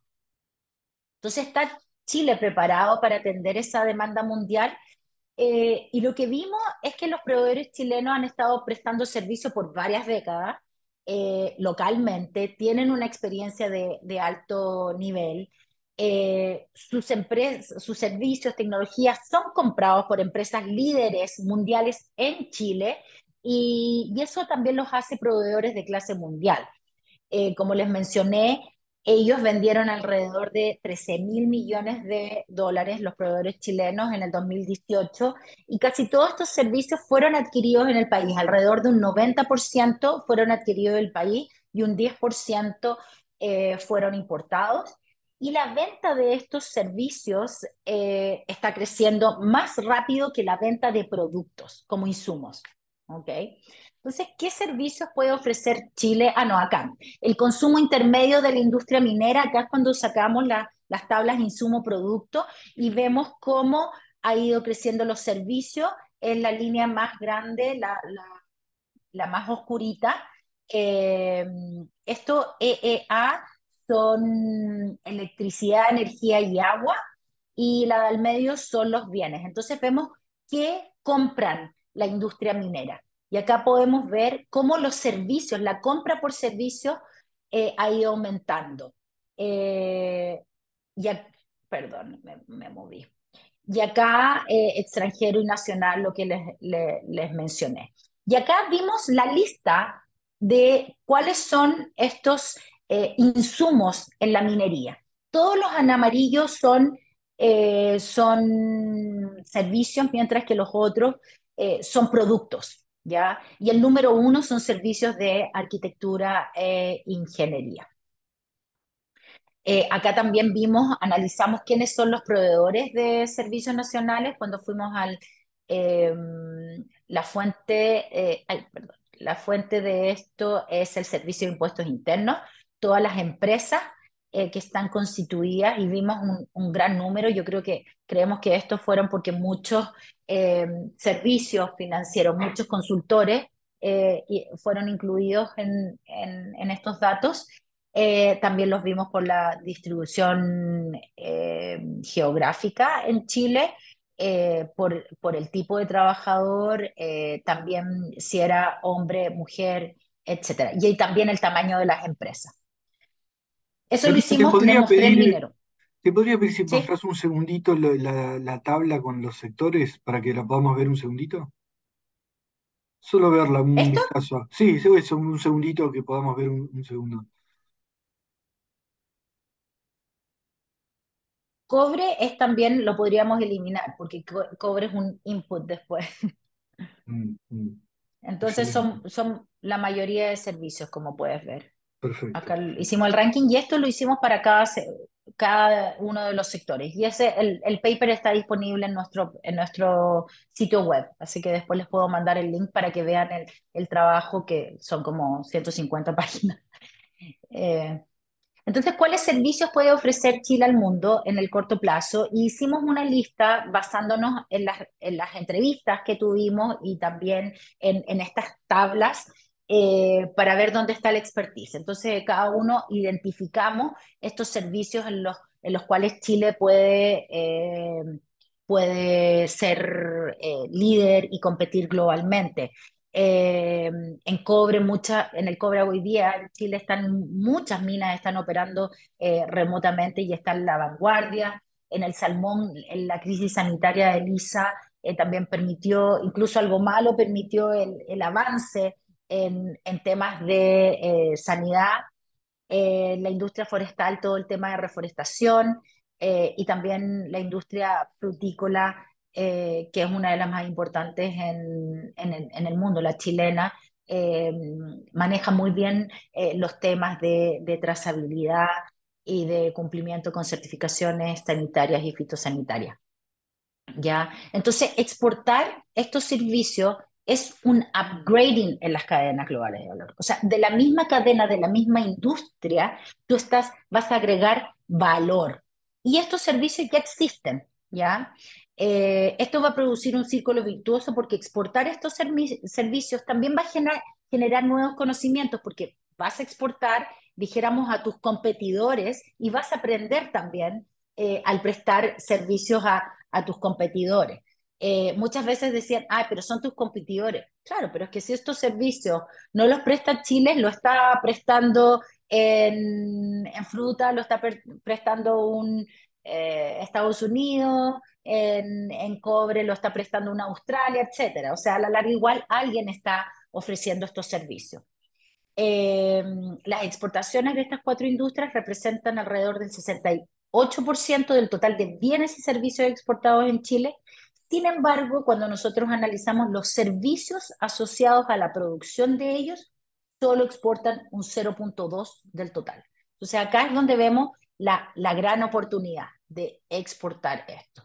Entonces está Chile preparado para atender esa demanda mundial y lo que vimos es que los proveedores chilenos han estado prestando servicio por varias décadas localmente, tienen una experiencia de alto nivel, sus servicios, tecnologías son comprados por empresas líderes mundiales en Chile y eso también los hace proveedores de clase mundial. Como les mencioné, ellos vendieron alrededor de 13.000 millones de dólares, los proveedores chilenos, en el 2018, y casi todos estos servicios fueron adquiridos en el país. Alrededor de un 90% fueron adquiridos en el país y un 10% fueron importados. Y la venta de estos servicios está creciendo más rápido que la venta de productos como insumos. ¿Ok? Entonces, ¿qué servicios puede ofrecer Chile? Ah, no, acá. El consumo intermedio de la industria minera, acá es cuando sacamos las tablas insumo-producto y vemos cómo ha ido creciendo los servicios en la línea más grande, la más oscurita. Eh, Esto EEA son electricidad, energía y agua, y la del medio son los bienes. Entonces vemos qué compran la industria minera. Y acá podemos ver cómo los servicios, la compra por servicios ha ido aumentando. Eh, ya, perdón, me moví. Y acá extranjero y nacional, lo que les mencioné. Y acá vimos la lista de cuáles son estos insumos en la minería. Todos los en amarillo son servicios, mientras que los otros son productos, ¿ya? Y el número uno son servicios de arquitectura e ingeniería. Acá también analizamos quiénes son los proveedores de servicios nacionales cuando fuimos eh, la fuente, perdón, la fuente de esto es el Servicio de Impuestos Internos, todas las empresas que están constituidas y vimos un gran número. Yo creemos que estos fueron porque muchos servicios financieros, muchos consultores fueron incluidos en estos datos. También los vimos por la distribución geográfica en Chile, por el tipo de trabajador, también si era hombre, mujer, etcétera. Y también el tamaño de las empresas. Eso lo Karina, hicimos, les mostré el minero. te podría pedir si ¿Sí? mostrás un segundito la tabla con los sectores para que la podamos ver un segundito. Solo verla, un Esto, vistazo. Sí, sí, eso, un segundito que podamos ver un segundo. cobre es también, lo podríamos eliminar, porque cobre es un input después. Mm. Entonces Excelente, son la mayoría de servicios, como puedes ver. perfecto. Acá hicimos el ranking y esto lo hicimos para cada uno de los sectores. Y el paper está disponible en nuestro sitio web, así que después les puedo mandar el link para que vean el trabajo, que son como 150 páginas. Eh, entonces, ¿cuáles servicios puede ofrecer Chile al mundo en el corto plazo? Y hicimos una lista basándonos en las entrevistas que tuvimos y también en estas tablas, para ver dónde está el expertise. Entonces, cada uno identificamos estos servicios en los cuales Chile puede ser líder y competir globalmente. eh, en el cobre hoy día en Chile muchas minas están operando remotamente y están en la vanguardia. En el salmón, en la crisis sanitaria de Lisa, también permitió, incluso algo malo, permitió el avance en temas de sanidad, la industria forestal, todo el tema de reforestación, y también la industria frutícola, que es una de las más importantes en el mundo, la chilena. eh, Maneja muy bien los temas de trazabilidad y de cumplimiento con certificaciones sanitarias y fitosanitarias. ¿Ya? Entonces, exportar estos servicios es un upgrading en las cadenas globales de valor. O sea, de la misma cadena, de la misma industria, vas a agregar valor. Y estos servicios ya existen, ¿ya? Esto va a producir un círculo virtuoso, porque exportar estos servicios también va a generar nuevos conocimientos, porque vas a exportar, dijéramos, a tus competidores, y vas a aprender también al prestar servicios a tus competidores. Muchas veces decían, ah, pero son tus competidores. Claro, pero es que si estos servicios no los presta Chile, lo está prestando en fruta, lo está prestando Estados Unidos, en cobre lo está prestando una Australia, etcétera. O sea, a la larga igual alguien está ofreciendo estos servicios. Eh, las exportaciones de estas cuatro industrias representan alrededor del 68% del total de bienes y servicios exportados en Chile. Sin embargo, cuando nosotros analizamos los servicios asociados a la producción de ellos, solo exportan un 0,2 del total. Entonces, acá es donde vemos la gran oportunidad de exportar esto.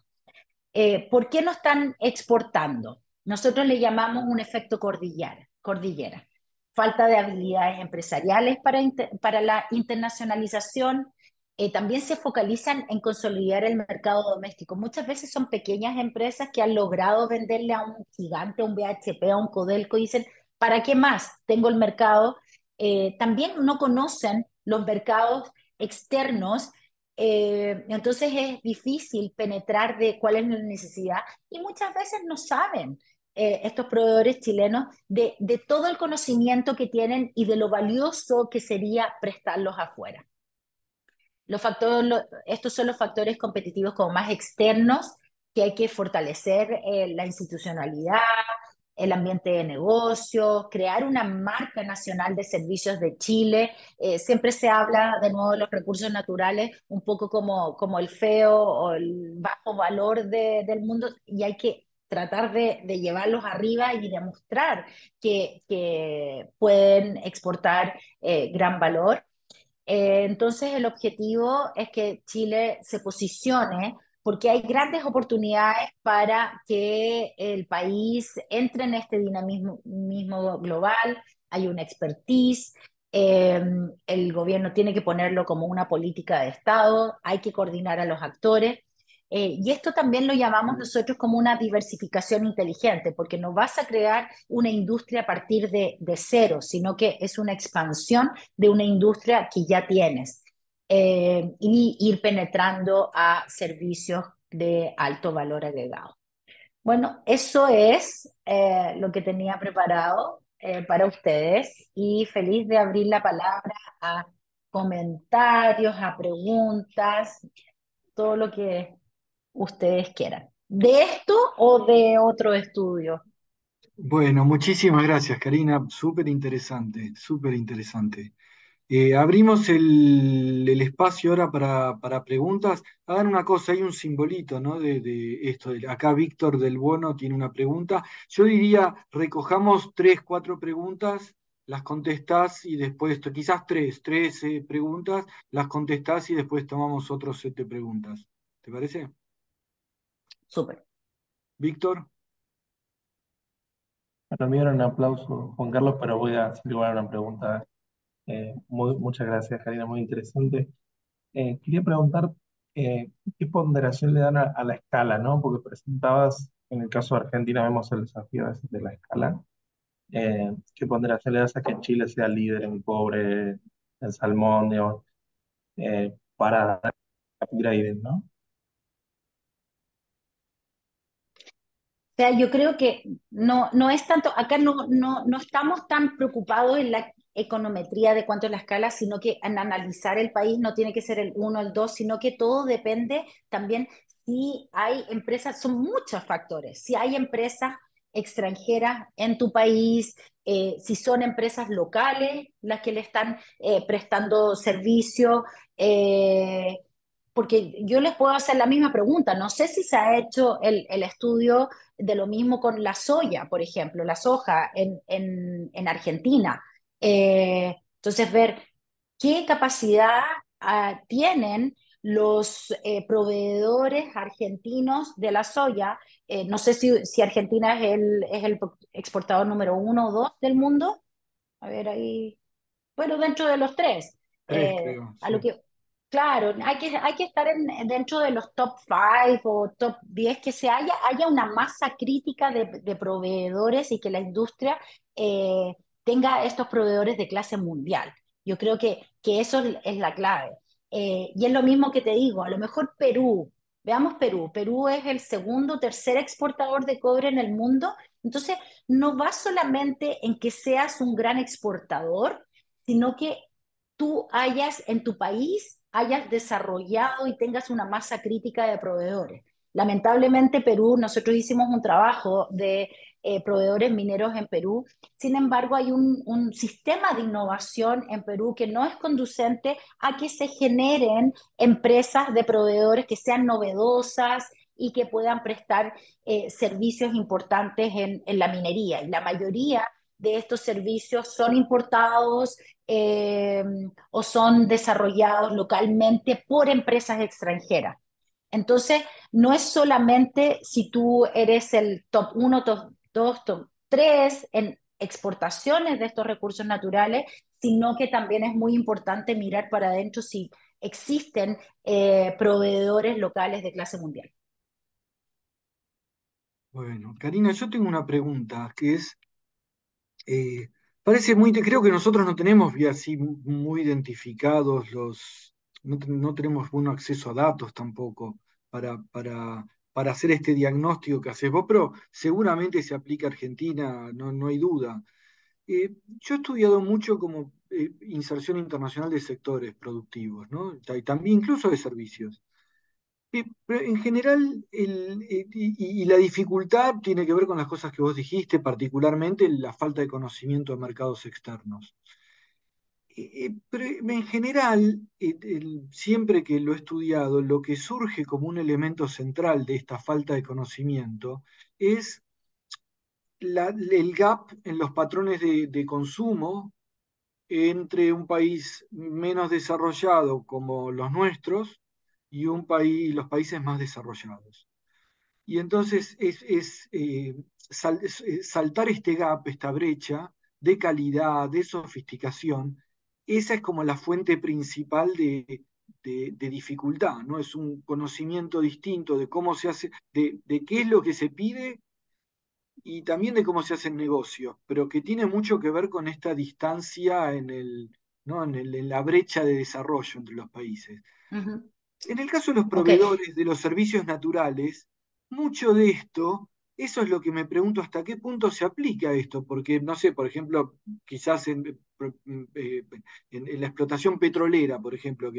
¿Por qué no están exportando? Nosotros le llamamos un efecto cordillera. Falta de habilidades empresariales para la internacionalización. También se focalizan en consolidar el mercado doméstico. Muchas veces son pequeñas empresas que han logrado venderle a un gigante, a un BHP, a un Codelco, y dicen, ¿para qué más? Tengo el mercado. También no conocen los mercados externos, entonces es difícil penetrar de cuál es la necesidad, y muchas veces no saben estos proveedores chilenos de todo el conocimiento que tienen y de lo valioso que sería prestarlos afuera. Estos son los factores competitivos como más externos, que hay que fortalecer la institucionalidad, el ambiente de negocios, crear una marca nacional de servicios de Chile. Siempre se habla de nuevo de los recursos naturales, un poco como el feo o el bajo valor del mundo, y hay que tratar de llevarlos arriba y demostrar que pueden exportar gran valor. Entonces, el objetivo es que Chile se posicione, porque hay grandes oportunidades para que el país entre en este dinamismo global. Hay una expertise, eh, el gobierno tiene que ponerlo como una política de Estado, hay que coordinar a los actores. Y esto también lo llamamos nosotros como una diversificación inteligente, porque no vas a crear una industria a partir de cero, sino que es una expansión de una industria que ya tienes, y ir penetrando a servicios de alto valor agregado. Bueno, eso es lo que tenía preparado para ustedes y feliz de abrir la palabra a comentarios, a preguntas, todo lo que ustedes quieran. ¿De esto o de otro estudio? Bueno, muchísimas gracias, Karina. Súper interesante, súper interesante. Abrimos el espacio ahora para preguntas. Hagan una cosa, hay un simbolito, ¿no? De esto. Acá Víctor del Bono tiene una pregunta. Yo diría, recojamos tres, cuatro preguntas, las contestás y después, quizás tres preguntas, las contestás y después tomamos otros 7 preguntas. ¿Te parece? Súper. Víctor. Para mí era un aplauso, Juan Carlos, pero voy a hacer igual una pregunta. Muchas gracias, Karina, muy interesante. Quería preguntar qué ponderación le dan a la escala, ¿no? Porque presentabas, en el caso de Argentina, vemos el desafío a veces de la escala. ¿Qué ponderación le das a que Chile sea líder en cobre, en salmón, digamos, para upgrading, ¿no? O sea, yo creo que no es tanto, acá no estamos tan preocupados en la econometría de cuánto es la escala, sino que en analizar el país no tiene que ser el uno, el dos, sino que todo depende también si hay empresas, son muchos factores, si hay empresas extranjeras en tu país, si son empresas locales las que le están prestando servicio. Porque yo les puedo hacer la misma pregunta, no sé si se ha hecho el estudio de lo mismo con la soya, por ejemplo, la soja en Argentina. Entonces, ver qué capacidad tienen los proveedores argentinos de la soya. No sé si Argentina es el exportador número uno o dos del mundo. A ver, ahí, bueno, dentro de los tres. Tres, creo, A lo sí. que, claro, hay que estar dentro de los top 5 o top 10 que haya una masa crítica de proveedores y que la industria eh, tenga estos proveedores de clase mundial. Yo creo que eso es la clave. Y es lo mismo que te digo, a lo mejor Perú, veamos Perú. Perú es el segundo, tercer exportador de cobre en el mundo. Entonces, no va solamente en que seas un gran exportador, sino que tú hayas en tu país, hayas desarrollado y tengas una masa crítica de proveedores. Lamentablemente Perú, nosotros hicimos un trabajo de proveedores mineros en Perú, sin embargo hay un sistema de innovación en Perú que no es conducente a que se generen empresas de proveedores que sean novedosas y que puedan prestar servicios importantes en la minería. Y la mayoría de estos servicios son importados eh, o son desarrollados localmente por empresas extranjeras. Entonces, no es solamente si tú eres el top uno, top 2, top 3 en exportaciones de estos recursos naturales, sino que también es muy importante mirar para adentro si existen proveedores locales de clase mundial. Bueno, Karina, yo tengo una pregunta que es, Eh, parece muy, creo que nosotros no tenemos bien así muy identificados no tenemos buen acceso a datos tampoco para hacer este diagnóstico que haces vos, pero seguramente se aplica a Argentina, no hay duda. Yo he estudiado mucho como inserción internacional de sectores productivos, ¿no? Y también incluso de servicios. Pero en general, y la dificultad tiene que ver con las cosas que vos dijiste, particularmente la falta de conocimiento de mercados externos. Pero en general, siempre que lo he estudiado, lo que surge como un elemento central de esta falta de conocimiento es el gap en los patrones de consumo entre un país menos desarrollado como los nuestros y los países más desarrollados. Y entonces saltar este gap, esta brecha de calidad, de sofisticación, esa es como la fuente principal de dificultad, ¿no? Es un conocimiento distinto de cómo se hace, de qué es lo que se pide y también de cómo se hace el negocio, pero que tiene mucho que ver con esta distancia ¿no? En la brecha de desarrollo entre los países. Ujú. En el caso de los Ok, proveedores de los servicios naturales, mucho de esto, eso es lo que me pregunto hasta qué punto se aplica esto, porque no sé, por ejemplo, quizás en la explotación petrolera, por ejemplo,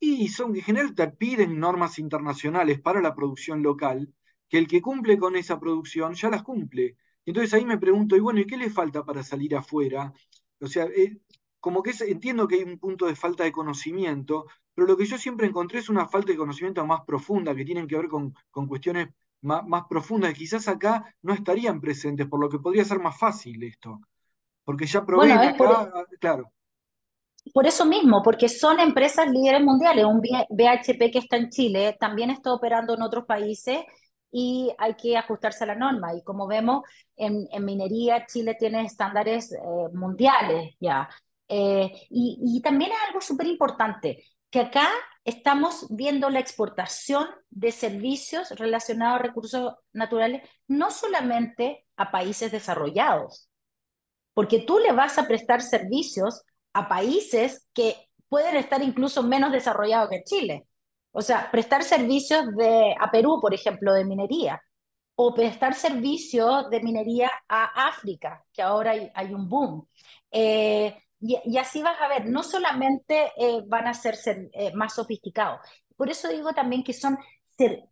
y son que en general te piden normas internacionales para la producción local, que el que cumple con esa producción ya las cumple. Entonces ahí me pregunto, y bueno, ¿y qué le falta para salir afuera? O sea, como que entiendo que hay un punto de falta de conocimiento, pero lo que yo siempre encontré es una falta de conocimiento más profunda, que tienen que ver con cuestiones más profundas, que quizás acá no estarían presentes, por lo que podría ser más fácil esto, porque ya bueno, proveen acá, claro. por eso mismo, porque son empresas líderes mundiales. Un BHP que está en Chile también está operando en otros países y hay que ajustarse a la norma. Y como vemos, en minería Chile tiene estándares mundiales ya. Y también es algo súper importante, que acá estamos viendo la exportación de servicios relacionados a recursos naturales, no solamente a países desarrollados, porque tú le vas a prestar servicios a países que pueden estar incluso menos desarrollados que Chile. O sea, prestar servicios a Perú, por ejemplo, de minería, o prestar servicios de minería a África, que ahora hay un boom. Y así vas a ver, no solamente van a ser más sofisticados. Por eso digo también que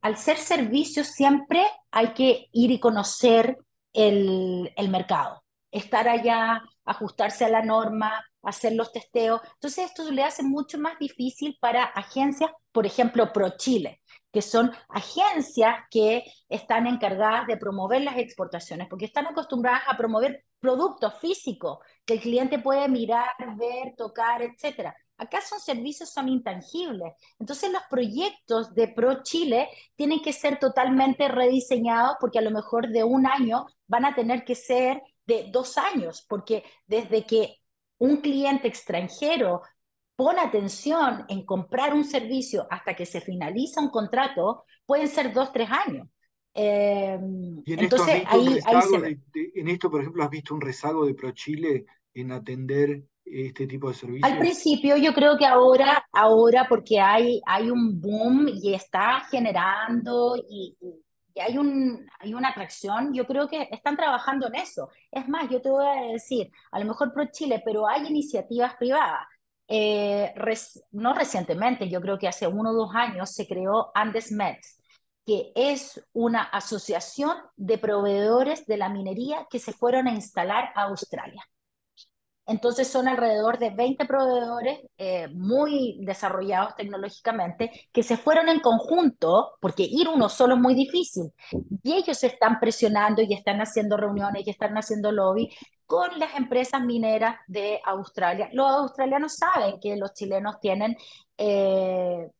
al ser servicios siempre hay que ir y conocer el mercado, estar allá, ajustarse a la norma, hacer los testeos. Entonces esto le hace mucho más difícil para agencias, por ejemplo, ProChile, que son agencias que están encargadas de promover las exportaciones, porque están acostumbradas a promover productos físicos que el cliente puede mirar, ver, tocar, etcétera. Acá son intangibles. Entonces los proyectos de ProChile tienen que ser totalmente rediseñados porque a lo mejor de un año van a tener que ser de 2 años, porque desde que un cliente extranjero pone atención en comprar un servicio hasta que se finaliza un contrato, pueden ser 2, 3 años. Eh, ¿Y en esto has entonces visto un ahí se rezago ve. en esto, por ejemplo, has visto un rezago de ProChile en atender este tipo de Al servicios? principio yo creo que ahora porque hay un boom y está generando y hay una atracción, yo creo que están trabajando en eso. Es más, yo te voy a decir, a lo mejor pro Chile, pero hay iniciativas privadas. No recientemente, yo creo que hace 1 o 2 años se creó AndesMets, que es una asociación de proveedores de la minería que se fueron a instalar a Australia. Entonces son alrededor de 20 proveedores muy desarrollados tecnológicamente que se fueron en conjunto, porque ir uno solo es muy difícil, y ellos están presionando y están haciendo reuniones y están haciendo lobby con las empresas mineras de Australia. Los australianos saben que los chilenos tienen en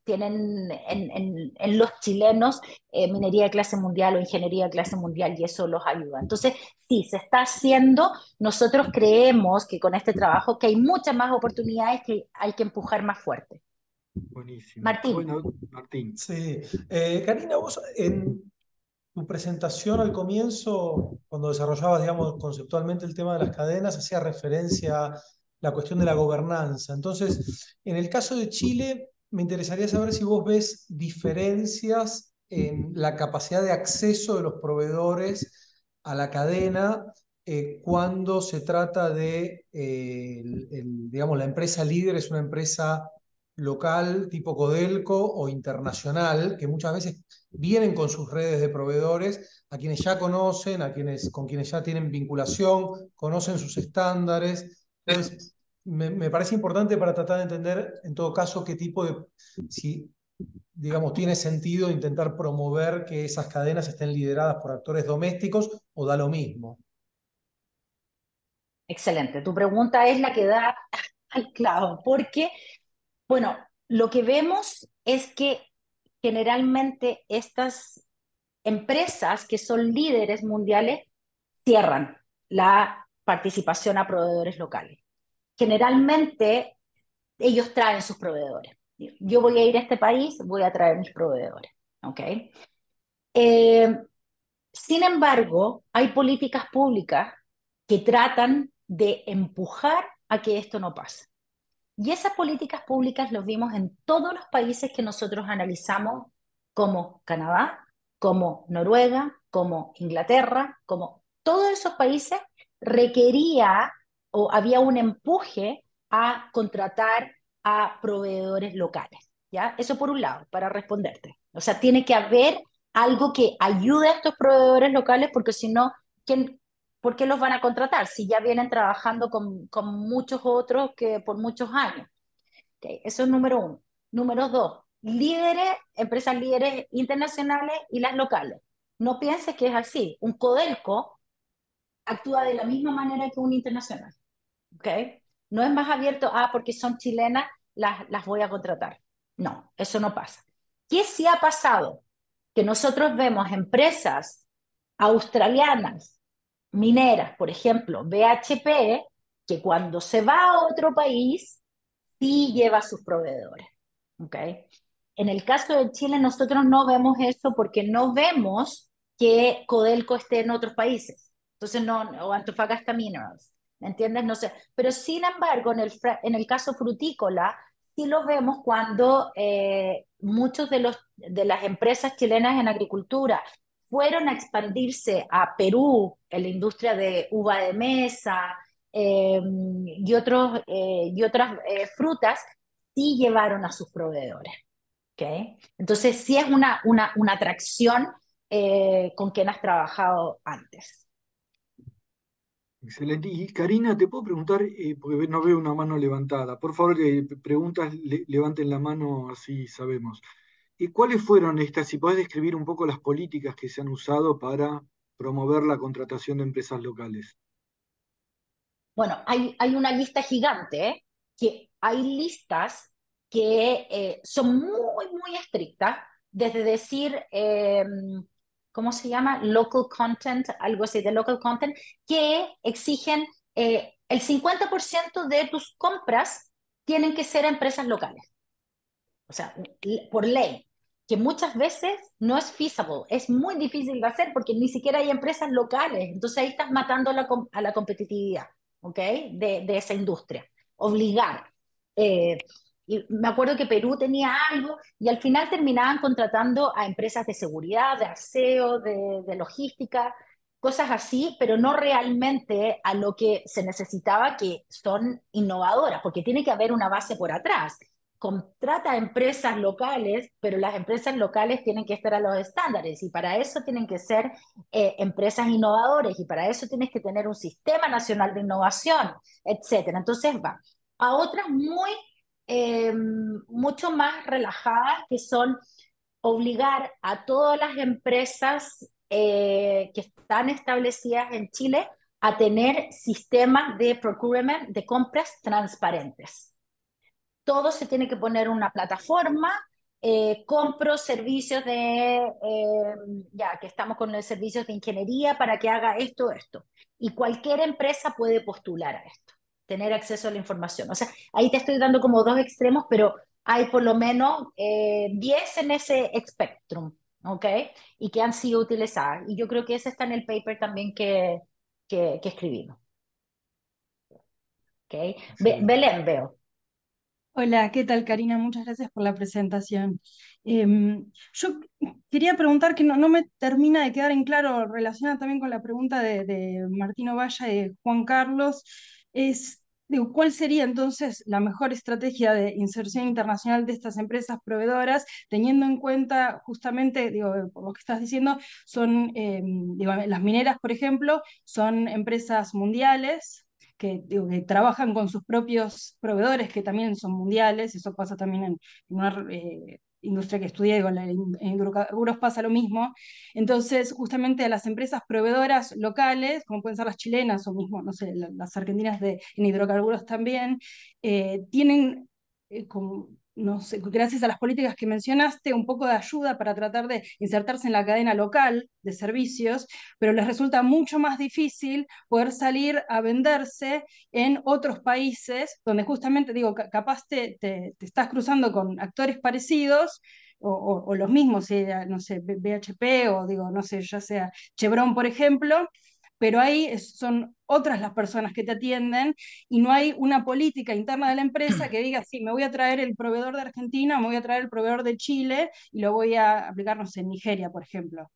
los chilenos minería de clase mundial o ingeniería de clase mundial y eso los ayuda. Entonces, sí, se está haciendo. Nosotros creemos que con este trabajo que hay muchas más oportunidades que hay que empujar más fuerte. Buenísimo. Martín, Bueno, Martín. Sí. Karina, vos en tu presentación al comienzo, cuando desarrollabas, digamos, conceptualmente el tema de las cadenas, hacía referencia a la cuestión de la gobernanza. Entonces, en el caso de Chile, me interesaría saber si vos ves diferencias en la capacidad de acceso de los proveedores a la cadena cuando se trata de, digamos, la empresa líder es una empresa local tipo Codelco o internacional, que muchas veces vienen con sus redes de proveedores, a quienes ya conocen, con quienes ya tienen vinculación, conocen sus estándares. Entonces, me parece importante para tratar de entender, en todo caso, qué tipo de, si, digamos, tiene sentido intentar promover que esas cadenas estén lideradas por actores domésticos o da lo mismo. excelente. Tu pregunta es la que da al clavo, porque, bueno, lo que vemos es que generalmente estas empresas que son líderes mundiales cierran la participación a proveedores locales. Generalmente ellos traen sus proveedores. Yo voy a ir a este país, voy a traer mis proveedores, ¿ok? Eh, Sin embargo, hay políticas públicas que tratan de empujar a que esto no pase. Y esas políticas públicas los vimos en todos los países que nosotros analizamos, como Canadá, como Noruega, como Inglaterra, como todos esos países requería o había un empuje a contratar a proveedores locales. ¿Ya? Eso por un lado, para responderte. O sea, tiene que haber algo que ayude a estos proveedores locales porque si no, ¿quién, ¿por qué los van a contratar si ya vienen trabajando con muchos otros que por muchos años? Okay, eso es número uno. Número dos, líderes, empresas líderes internacionales y las locales. No pienses que es así. Un Codelco actúa de la misma manera que un internacional. ¿Okay? No es más abierto, porque son chilenas, las voy a contratar. No, eso no pasa. ¿Qué sí ha pasado? Que nosotros vemos empresas australianas, mineras, por ejemplo, BHP, que cuando se va a otro país, sí lleva a sus proveedores. ¿Okay? En el caso de Chile, nosotros no vemos eso porque no vemos que Codelco esté en otros países. Entonces, no, o Antofagasta Minerals, ¿me entiendes? No sé. Pero sin embargo, en el caso frutícola, sí lo vemos cuando muchos de las empresas chilenas en agricultura fueron a expandirse a Perú en la industria de uva de mesa, y otras frutas, sí llevaron a sus proveedores. ¿Okay? Entonces, sí es una atracción con quien has trabajado antes. Excelente. Y Karina, te puedo preguntar, porque no veo una mano levantada. Por favor, preguntas, levanten la mano, así sabemos. ¿Cuáles fueron estas, si podés describir un poco las políticas que se han usado para promover la contratación de empresas locales? Bueno, hay una lista gigante, ¿eh? Que hay listas que son muy, muy estrictas, desde decir, ¿cómo se llama? Local content, algo así de local content, que exigen el 50% de tus compras tienen que ser empresas locales. O sea, por ley, que muchas veces no es feasible, es muy difícil de hacer porque ni siquiera hay empresas locales, entonces ahí estás matando a la competitividad, ¿ok? De esa industria. Obligar. Eh, y me acuerdo que Perú tenía algo y al final terminaban contratando a empresas de seguridad, de aseo, de logística, cosas así, pero no realmente a lo que se necesitaba, que son innovadoras, porque tiene que haber una base por atrás. Contrata a empresas locales, pero las empresas locales tienen que estar a los estándares y para eso tienen que ser empresas innovadoras y para eso tienes que tener un sistema nacional de innovación, etcétera. Entonces va a otras mucho más relajadas que son obligar a todas las empresas que están establecidas en Chile a tener sistemas de procurement, de compras transparentes. Todo se tiene que poner en una plataforma. Compro servicios ya que estamos con los servicios de ingeniería para que haga esto. Y cualquier empresa puede postular a esto, tener acceso a la información. O sea, ahí te estoy dando como dos extremos, pero hay por lo menos 10 en ese espectrum, ¿ok? Y que han sido utilizadas. Y yo creo que ese está en el paper también que escribimos, ¿ok? Excelente. Belén, veo. Hola, ¿qué tal, Karina? Muchas gracias por la presentación. Yo quería preguntar que no me termina de quedar en claro, relacionada también con la pregunta de Martino Valla y de Juan Carlos, digo, ¿cuál sería entonces la mejor estrategia de inserción internacional de estas empresas proveedoras, teniendo en cuenta justamente, digo, por lo que estás diciendo, son, digo, las mineras, por ejemplo, son empresas mundiales que, digo, que trabajan con sus propios proveedores, que también son mundiales, eso pasa también en una industria que estudié, con en hidrocarburos pasa lo mismo. Entonces, justamente a las empresas proveedoras locales, como pueden ser las chilenas o mismo, no sé, las argentinas en hidrocarburos también, tienen como no sé, gracias a las políticas que mencionaste, un poco de ayuda para tratar de insertarse en la cadena local de servicios, pero les resulta mucho más difícil poder salir a venderse en otros países donde justamente, digo, capaz te estás cruzando con actores parecidos o los mismos, no sé, BHP o digo, no sé, ya sea Chevron, por ejemplo, pero ahí son otras las personas que te atienden y no hay una política interna de la empresa que diga, sí, me voy a traer el proveedor de Argentina, me voy a traer el proveedor de Chile y lo voy a aplicar, no sé, en Nigeria, por ejemplo.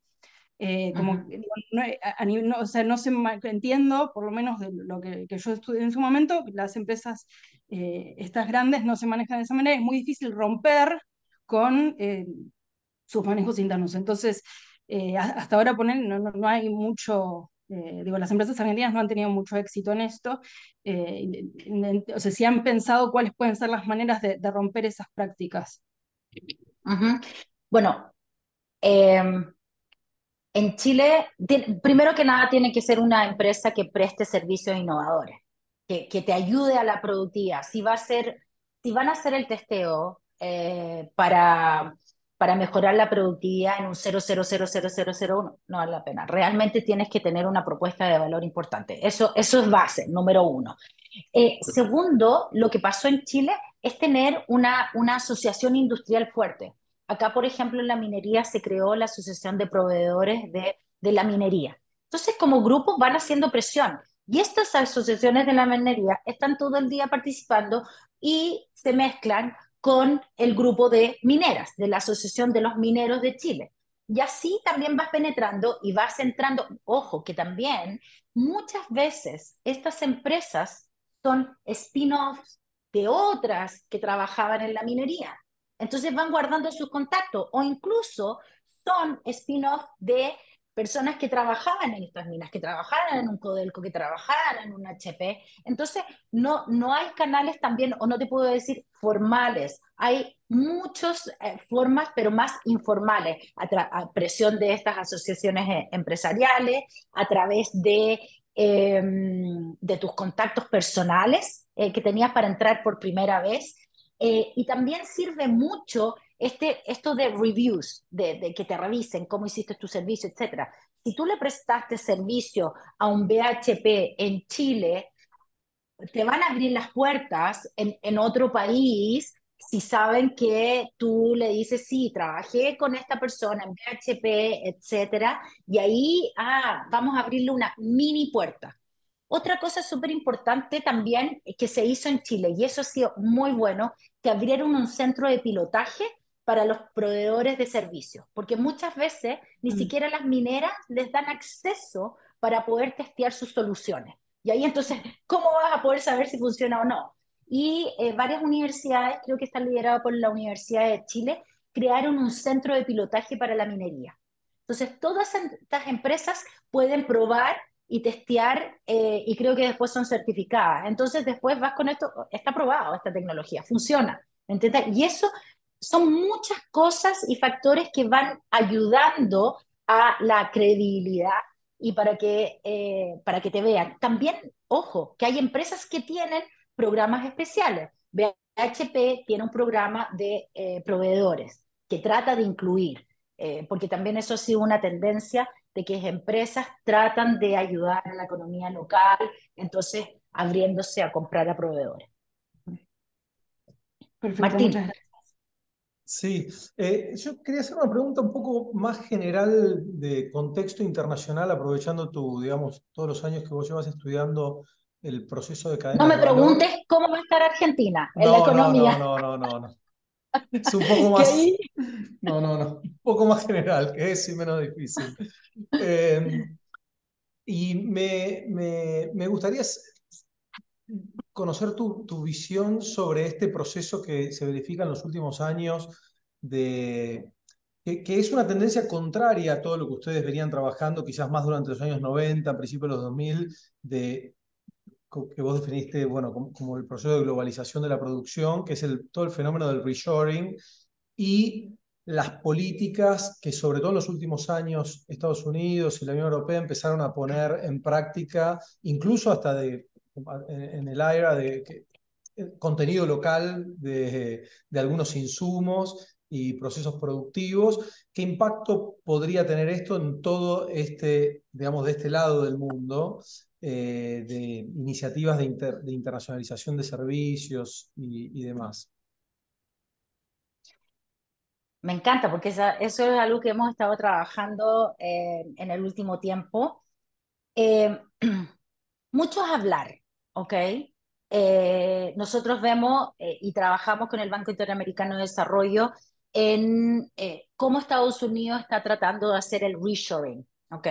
Como, Ujú. no, o sea, no sé, entiendo, por lo menos de lo que yo estudié en su momento, las empresas, estas grandes, no se manejan de esa manera, es muy difícil romper con sus manejos internos. Entonces, hasta ahora no hay mucho, digo, las empresas argentinas no han tenido mucho éxito en esto. O sea, si han pensado cuáles pueden ser las maneras de romper esas prácticas. Ujú. Bueno, em, en Chile, primero que nada, tiene que ser una empresa que preste servicios innovadores, que te ayude a la productividad. Si van a hacer el testeo para mejorar la productividad en un 0,0000001, no vale la pena. Realmente tienes que tener una propuesta de valor importante. Eso es base, número uno. Segundo, lo que pasó en Chile es tener una asociación industrial fuerte. Acá, por ejemplo, en la minería se creó la Asociación de Proveedores de la Minería. Entonces, como grupos van haciendo presión. Y estas asociaciones de la minería están todo el día participando y se mezclan con el grupo de mineras, de la Asociación de los Mineros de Chile. Y así también vas penetrando y vas entrando. Ojo, que también muchas veces estas empresas son spin-offs de otras que trabajaban en la minería. Entonces van guardando sus contactos o incluso son spin-off de personas que trabajaban en estas minas, que trabajaban en un Codelco, que trabajaban en un HP. Entonces no hay canales también, o no te puedo decir formales, hay muchas formas, pero más informales, a presión de estas asociaciones empresariales, a través de tus contactos personales que tenías para entrar por primera vez. Y también sirve mucho esto de reviews, de que te revisen cómo hiciste tu servicio, etcétera. Si tú le prestaste servicio a un BHP en Chile, te van a abrir las puertas en otro país si saben que tú le dices, sí, trabajé con esta persona en BHP, etcétera, y ahí, vamos a abrirle una mini puerta. Otra cosa súper importante también que se hizo en Chile, y eso ha sido muy bueno, que abrieron un centro de pilotaje para los proveedores de servicios, porque muchas veces ni Mm. siquiera las mineras les dan acceso para poder testear sus soluciones. Y ahí entonces, ¿cómo vas a poder saber si funciona o no? Y varias universidades, creo que está liderado por la Universidad de Chile, crearon un centro de pilotaje para la minería. Entonces, todas estas empresas pueden probar y testear y creo que después son certificadas. Entonces, después vas con esto, está probado esta tecnología, funciona. ¿Me entiendes? Y eso son muchas cosas y factores que van ayudando a la credibilidad y para que te vean. También, ojo, que hay empresas que tienen programas especiales. BHP tiene un programa de proveedores que trata de incluir, porque también eso ha sido una tendencia de que empresas tratan de ayudar a la economía local, entonces abriéndose a comprar a proveedores. Perfecto, Martín, muchas gracias. Sí, yo quería hacer una pregunta un poco más general de contexto internacional, aprovechando digamos, todos los años que vos llevas estudiando el proceso de no cadenas me de valor. preguntes cómo va a estar Argentina en la No, no, no, economía, no, no, no, no. Es un poco que más, ahí no, no, no, un poco más general, que es y menos difícil. Eh, y me gustaría conocer tu visión sobre este proceso que se verifica en los últimos años de que es una tendencia contraria a todo lo que ustedes venían trabajando, quizás más durante los años 90, principios de los 2000, de, que vos definiste bueno, como el proceso de globalización de la producción, que es todo el fenómeno del reshoring, y las políticas que sobre todo en los últimos años Estados Unidos y la Unión Europea empezaron a poner en práctica, incluso hasta en el era de contenido local de algunos insumos y procesos productivos. ¿Qué impacto podría tener esto en todo este, digamos, de este lado del mundo, de iniciativas de internacionalización de servicios y demás? Me encanta porque eso es algo que hemos estado trabajando en el último tiempo. Eh, Mucho es hablar, ¿ok? Nosotros vemos y trabajamos con el Banco Interamericano de Desarrollo en cómo Estados Unidos está tratando de hacer el reshoring, ¿ok?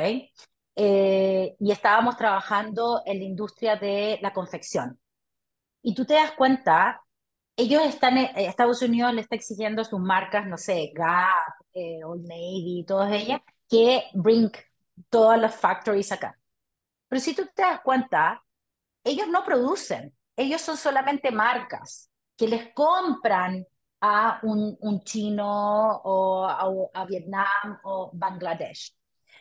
Y estábamos trabajando en la industria de la confección. Y tú te das cuenta, ellos están, Estados Unidos le está exigiendo a sus marcas, no sé, Gap, Old Navy, todas ellas, que bring todas las factories acá. Pero si tú te das cuenta, ellos no producen, ellos son solamente marcas que les compran a un chino o a Vietnam o Bangladesh.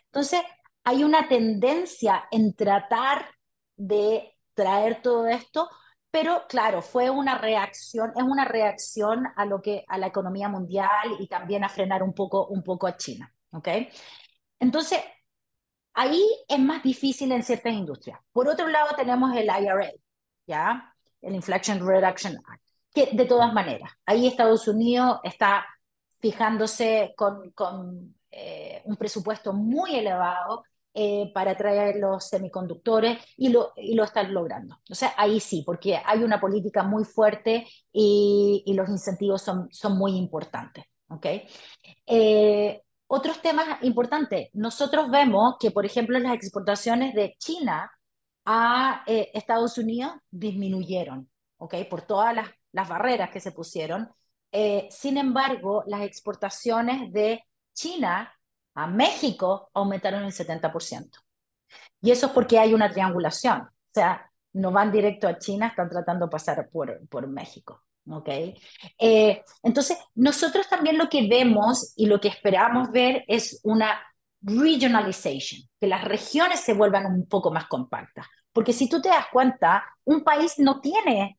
Entonces, hay una tendencia en tratar de traer todo esto, pero claro, fue una reacción, es una reacción a lo que a la economía mundial y también a frenar un poco a China, ¿ok? Entonces, ahí es más difícil en ciertas industrias. Por otro lado, tenemos el IRA, ¿ya? El Inflation Reduction Act, que de todas maneras, ahí Estados Unidos está fijándose con un presupuesto muy elevado para traer los semiconductores y lo están logrando. O sea, ahí sí, porque hay una política muy fuerte y los incentivos son muy importantes, ¿ok? Otros temas importantes. Nosotros vemos que, por ejemplo, las exportaciones de China a Estados Unidos disminuyeron, ¿ok? Por todas las barreras que se pusieron. Sin embargo, las exportaciones de China a México aumentaron el 70%. Y eso es porque hay una triangulación. O sea, no van directo a China, están tratando de pasar por México. ¿Ok? Entonces, nosotros también lo que vemos y lo que esperamos ver es una regionalization, que las regiones se vuelvan un poco más compactas. Porque si tú te das cuenta, un país no tiene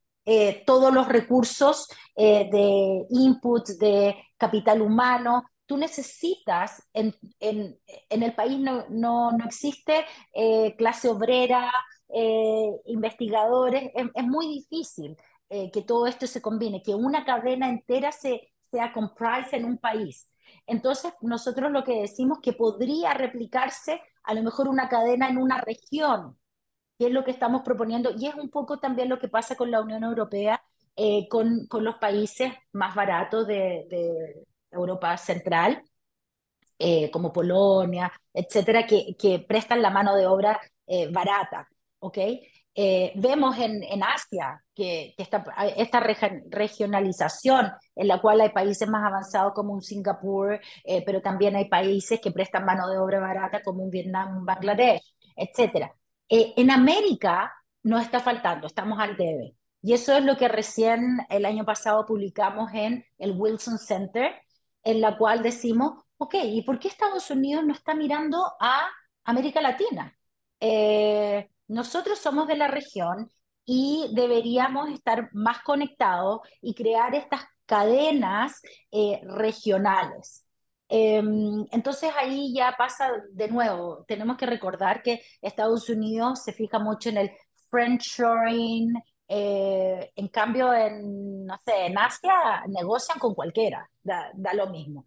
todos los recursos de input, de capital humano. Tú necesitas, en el país no existe clase obrera, investigadores, es muy difícil que todo esto se combine, que una cadena entera sea comprised en un país. Entonces, nosotros lo que decimos que podría replicarse a lo mejor una cadena en una región, que es lo que estamos proponiendo, y es un poco también lo que pasa con la Unión Europea, con los países más baratos de Europa Central, como Polonia, etcétera, que prestan la mano de obra barata, ¿ok? Vemos en Asia que esta regionalización en la cual hay países más avanzados como un Singapur, pero también hay países que prestan mano de obra barata como un Vietnam, un Bangladesh, etcétera. En América nos está faltando, estamos al debe. Y eso es lo que recién el año pasado publicamos en el Wilson Center, en la cual decimos, ok, ¿y por qué Estados Unidos no está mirando a América Latina? Nosotros somos de la región y deberíamos estar más conectados y crear estas cadenas regionales. Entonces ahí ya pasa de nuevo, tenemos que recordar que Estados Unidos se fija mucho en el friendshoring, en cambio no sé, en Asia negocian con cualquiera, da lo mismo.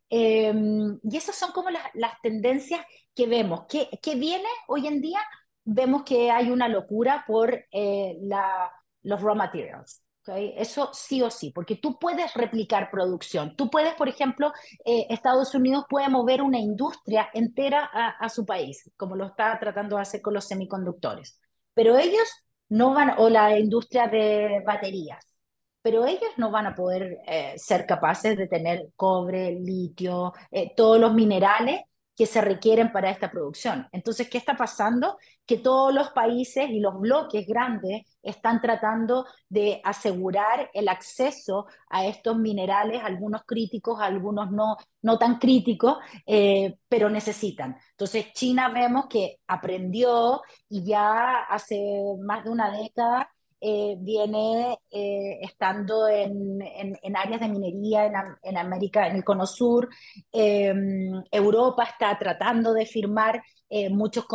Y esas son como las tendencias que vemos. ¿Qué viene hoy en día? Vemos que hay una locura por los raw materials. ¿Okay? Eso sí o sí, porque tú puedes replicar producción. Tú puedes, por ejemplo, Estados Unidos puede mover una industria entera a su país, como lo está tratando de hacer con los semiconductores. Pero ellos no van, o la industria de baterías, pero ellos no van a poder ser capaces de tener cobre, litio, todos los minerales que se requieren para esta producción. Entonces, ¿qué está pasando? Que todos los países y los bloques grandes están tratando de asegurar el acceso a estos minerales, algunos críticos, algunos no tan críticos, pero necesitan. Entonces, China vemos que aprendió y ya hace más de una década viene estando en áreas de minería en América, en el Cono Sur. Europa está tratando de firmar muchos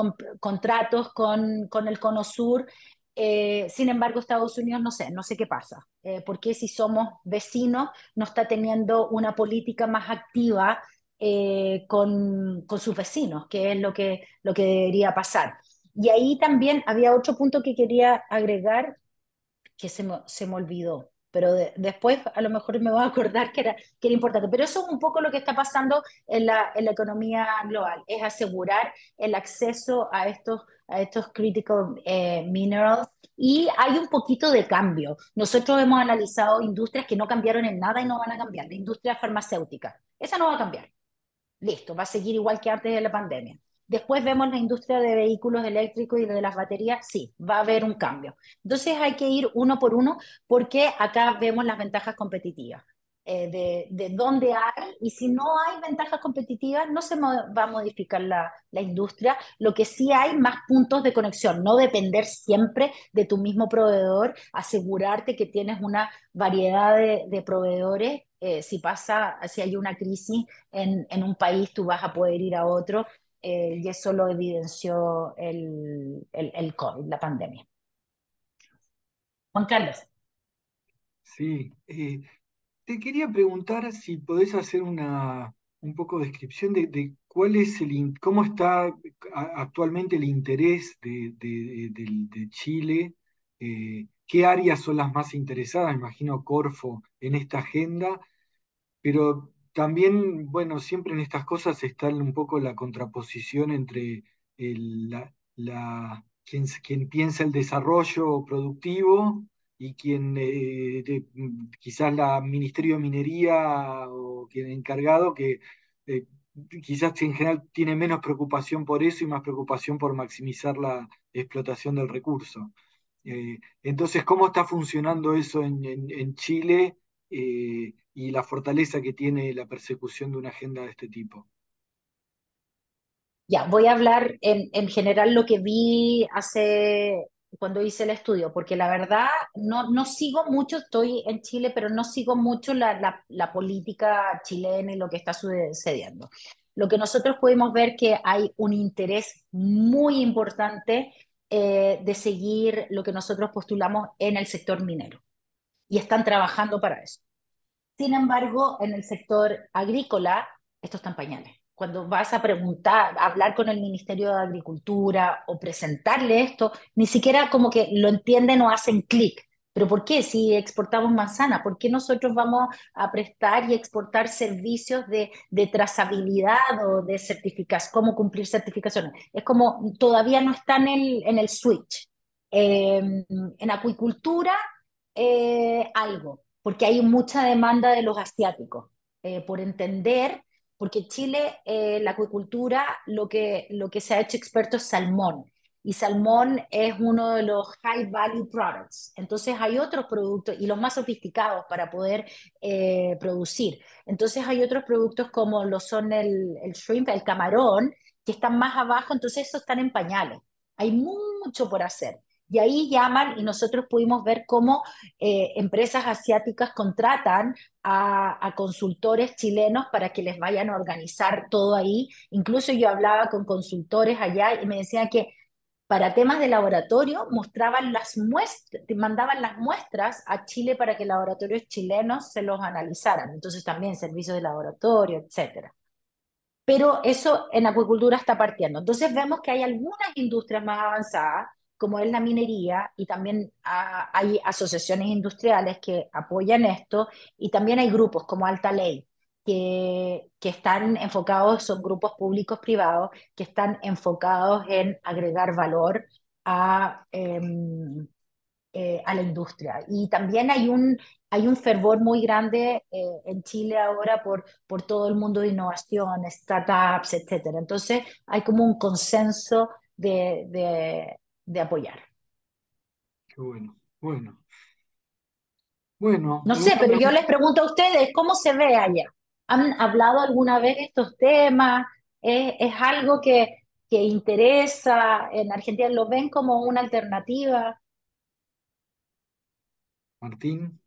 contratos con el Cono Sur. Sin embargo, Estados Unidos no sé qué pasa, porque si somos vecinos no está teniendo una política más activa con sus vecinos, que es lo que debería pasar. Y ahí también había otro punto que quería agregar que se me olvidó, pero después a lo mejor me voy a acordar que era importante. Pero eso es un poco lo que está pasando en la economía global, es asegurar el acceso a estos critical minerals. Y hay un poquito de cambio. Nosotros hemos analizado industrias que no cambiaron en nada y no van a cambiar. La industria farmacéutica, esa no va a cambiar. Listo, va a seguir igual que antes de la pandemia. Después vemos la industria de vehículos eléctricos y de las baterías, sí, va a haber un cambio. Entonces hay que ir uno por uno porque acá vemos las ventajas competitivas de dónde hay, y si no hay ventajas competitivas no va a modificar la industria. Lo que sí hay más puntos de conexión, no depender siempre de tu mismo proveedor, asegurarte que tienes una variedad de proveedores. Si hay una crisis en un país, tú vas a poder ir a otro, y eso lo evidenció el COVID, la pandemia. Juan Carlos. Sí, te quería preguntar si podés hacer un poco de descripción de cuál es cómo está actualmente el interés de Chile, qué áreas son las más interesadas, me imagino Corfo en esta agenda, pero también, bueno, siempre en estas cosas está un poco la contraposición entre quien piensa el desarrollo productivo y quien quizás la Ministerio de Minería o quien encargado que eh, quizás en general tiene menos preocupación por eso y más preocupación por maximizar la explotación del recurso. Entonces, ¿cómo está funcionando eso en Chile y la fortaleza que tiene la persecución de una agenda de este tipo? Ya, voy a hablar en general lo que vi cuando hice el estudio, porque la verdad no sigo mucho, estoy en Chile, pero no sigo mucho la política chilena y lo que está sucediendo. Lo que nosotros pudimos ver que hay un interés muy importante de seguir lo que nosotros postulamos en el sector minero, y están trabajando para eso. Sin embargo, en el sector agrícola, esto está en pañales. Cuando vas a preguntar, a hablar con el Ministerio de Agricultura o presentarle esto, ni siquiera como que lo entienden o hacen clic. ¿Pero por qué? Si exportamos manzana, ¿por qué nosotros vamos a prestar y exportar servicios de trazabilidad o de certificación? ¿Cómo cumplir certificaciones? Es como todavía no está en el switch. En acuicultura, algo, porque hay mucha demanda de los asiáticos, por entender, porque Chile, la acuicultura, lo que se ha hecho experto es salmón, y salmón es uno de los high value products. Entonces hay otros productos, y los más sofisticados para poder producir. Entonces hay otros productos como lo son el shrimp, el camarón, que están más abajo, entonces esos están en pañales. Hay mucho por hacer. Y ahí llaman, y nosotros pudimos ver cómo empresas asiáticas contratan a consultores chilenos para que les vayan a organizar todo ahí. Incluso yo hablaba con consultores allá y me decían que para temas de laboratorio mostraban las muestras, mandaban las muestras a Chile para que laboratorios chilenos se los analizaran. Entonces también servicios de laboratorio, etcétera. Pero eso en acuicultura está partiendo. Entonces vemos que hay algunas industrias más avanzadas, como es la minería, y también hay asociaciones industriales que apoyan esto, y también hay grupos como Alta Ley, que están enfocados, son grupos públicos privados, que están enfocados en agregar valor a, a la industria. Y también hay un fervor muy grande en Chile ahora por todo el mundo de innovación, startups, etcétera. Entonces hay como un consenso de apoyar. Qué bueno. Bueno, bueno, No sé, ¿alguna pero yo pregunta? les pregunto a ustedes, ¿cómo se ve allá? ¿Han hablado alguna vez de estos temas? Es algo que interesa en Argentina? ¿Lo ven como una alternativa? Martín.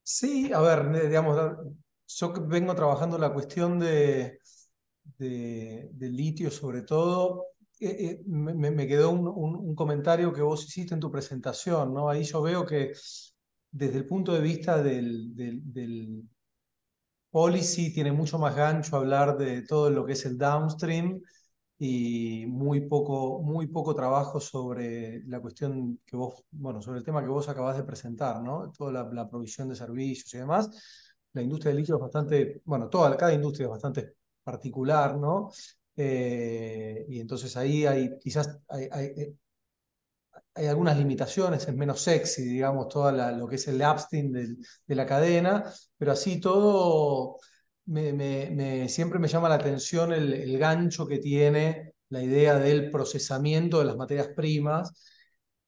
Sí, a ver, digamos, yo que vengo trabajando la cuestión de litio sobre todo. Me quedó un comentario que vos hiciste en tu presentación, ¿no? Ahí yo veo que desde el punto de vista del policy tiene mucho más gancho hablar de todo lo que es el downstream y muy poco trabajo sobre la cuestión que vos, bueno, sobre el tema que vos acabás de presentar, ¿no? Toda la provisión de servicios y demás. La industria del litio es bastante, bueno, cada industria es bastante particular, ¿no? Y entonces ahí quizás hay algunas limitaciones, es menos sexy, digamos, lo que es el upstream de la cadena, pero así todo siempre me llama la atención el gancho que tiene la idea del procesamiento de las materias primas,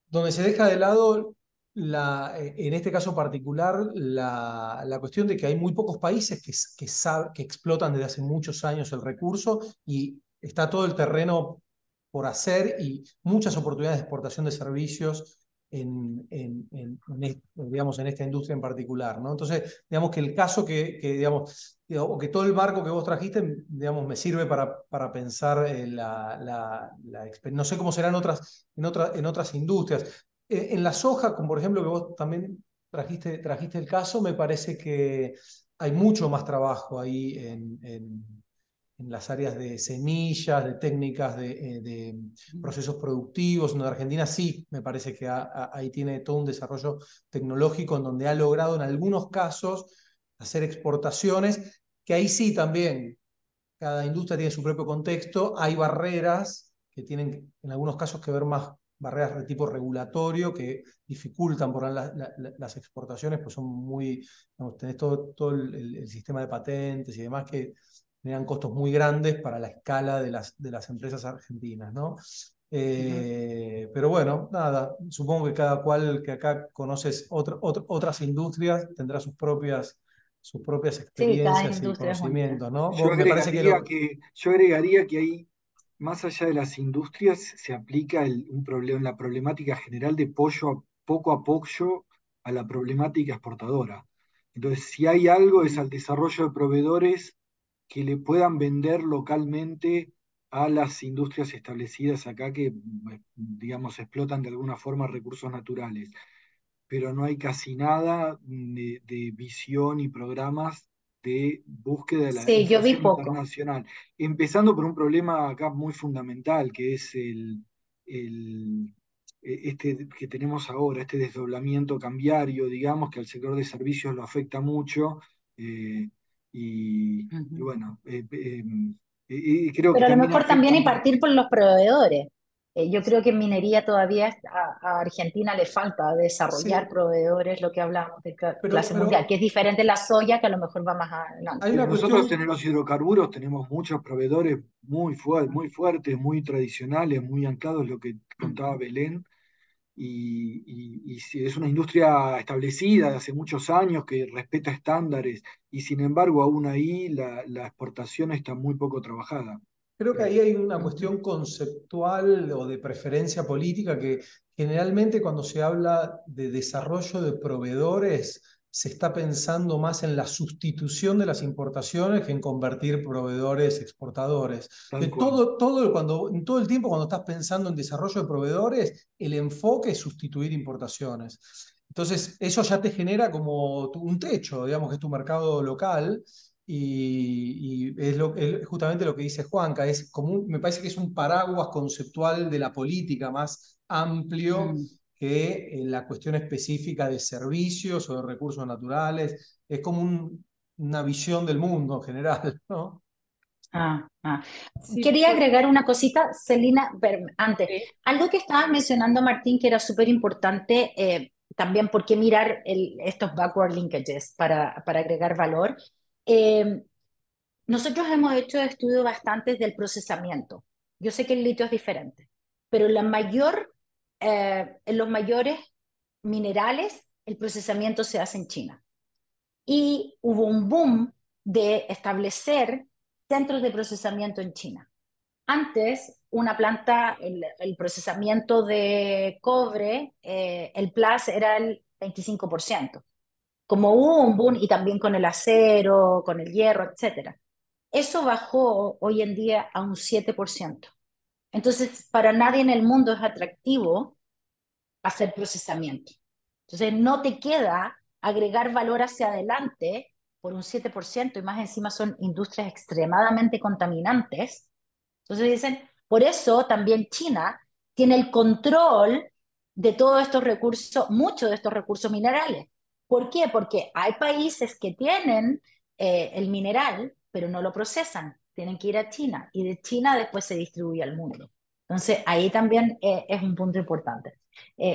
donde se deja de lado, en este caso particular, la cuestión de que hay muy pocos países que explotan desde hace muchos años el recurso y está todo el terreno por hacer y muchas oportunidades de exportación de servicios digamos, en esta industria en particular, ¿no? Entonces, digamos que el caso digamos, o que todo el marco que vos trajiste, digamos, me sirve para pensar no sé cómo será en otras industrias. En la soja, como por ejemplo que vos también trajiste el caso, me parece que hay mucho más trabajo ahí en las áreas de semillas, de técnicas, de procesos productivos. En Argentina sí, me parece que ahí tiene todo un desarrollo tecnológico en donde ha logrado en algunos casos hacer exportaciones, que ahí sí también cada industria tiene su propio contexto, hay barreras que tienen en algunos casos que ver más barreras de tipo regulatorio que dificultan por las exportaciones, pues son digamos, tenés todo el sistema de patentes y demás que generan costos muy grandes para la escala de las empresas argentinas, ¿no? Pero bueno, nada, supongo que cada cual que acá conoces otras industrias tendrá sus propias Sí, cada experiencias y industria es única. conocimientos, ¿no? Me parece que Yo agregaría que hay, más allá de las industrias, se aplica un problema, la problemática general de poco apoyo a la problemática exportadora. Entonces, si hay algo es al desarrollo de proveedores que le puedan vender localmente a las industrias establecidas acá que, digamos, explotan de alguna forma recursos naturales, pero no hay casi nada de visión y programas de búsqueda de la Sí, yo vi inserción poco. internacional, empezando por un problema acá muy fundamental, que es este que tenemos ahora, este desdoblamiento cambiario, digamos, que al sector de servicios lo afecta mucho, eh, y Ujú. bueno, creo que Pero a lo también mejor también afecta hay mucho. partir por los proveedores. Yo creo que en minería todavía a Argentina le falta desarrollar sí, proveedores, lo que hablamos de clase mundial, que pero es diferente la soya, que a lo mejor va más hay adelante. Pero una nosotros en cuestión, los hidrocarburos tenemos muchos proveedores muy fuertes, muy tradicionales, muy anclados, lo que contaba Belén, y sí, es una industria establecida de hace muchos años que respeta estándares, y sin embargo aún ahí la exportación está muy poco trabajada. creo que Eh, ahí hay una Ujú. cuestión conceptual o de preferencia política que generalmente cuando se habla de desarrollo de proveedores se está pensando más en la sustitución de las importaciones que en convertir proveedores exportadores. Tal De cual. en todo el tiempo cuando estás pensando en desarrollo de proveedores, el enfoque es sustituir importaciones. Entonces, eso ya te genera como un techo, digamos que es tu mercado local, y es justamente lo que dice Juanca, me parece que es un paraguas conceptual de la política más amplio Mm. que la cuestión específica de servicios o de recursos naturales. Es como una visión del mundo en general, ¿no? Ah, ah. Sí, Quería agregar una cosita, Celina, pero antes, sí. algo que estabas mencionando, Martín, que era súper importante, también por qué mirar estos backward linkages para agregar valor. Eh, Nosotros hemos hecho estudios bastantes del procesamiento. Yo sé que el litio es diferente, pero en los mayores minerales el procesamiento se hace en China. Y hubo un boom de establecer centros de procesamiento en China. Antes, una planta, el procesamiento de cobre, el plus era el 25%. Como hubo un boom y también con el acero, con el hierro, etcétera. Eso bajó hoy en día a un 7%. Entonces, para nadie en el mundo es atractivo hacer procesamiento. Entonces, no te queda agregar valor hacia adelante por un 7% y más encima son industrias extremadamente contaminantes. Entonces dicen, por eso también China tiene el control de todos estos recursos, muchos de estos recursos minerales. ¿Por qué? Porque hay países que tienen el mineral, pero no lo procesan. Tienen que ir a China y de China después se distribuye al mundo. Entonces ahí también es un punto importante.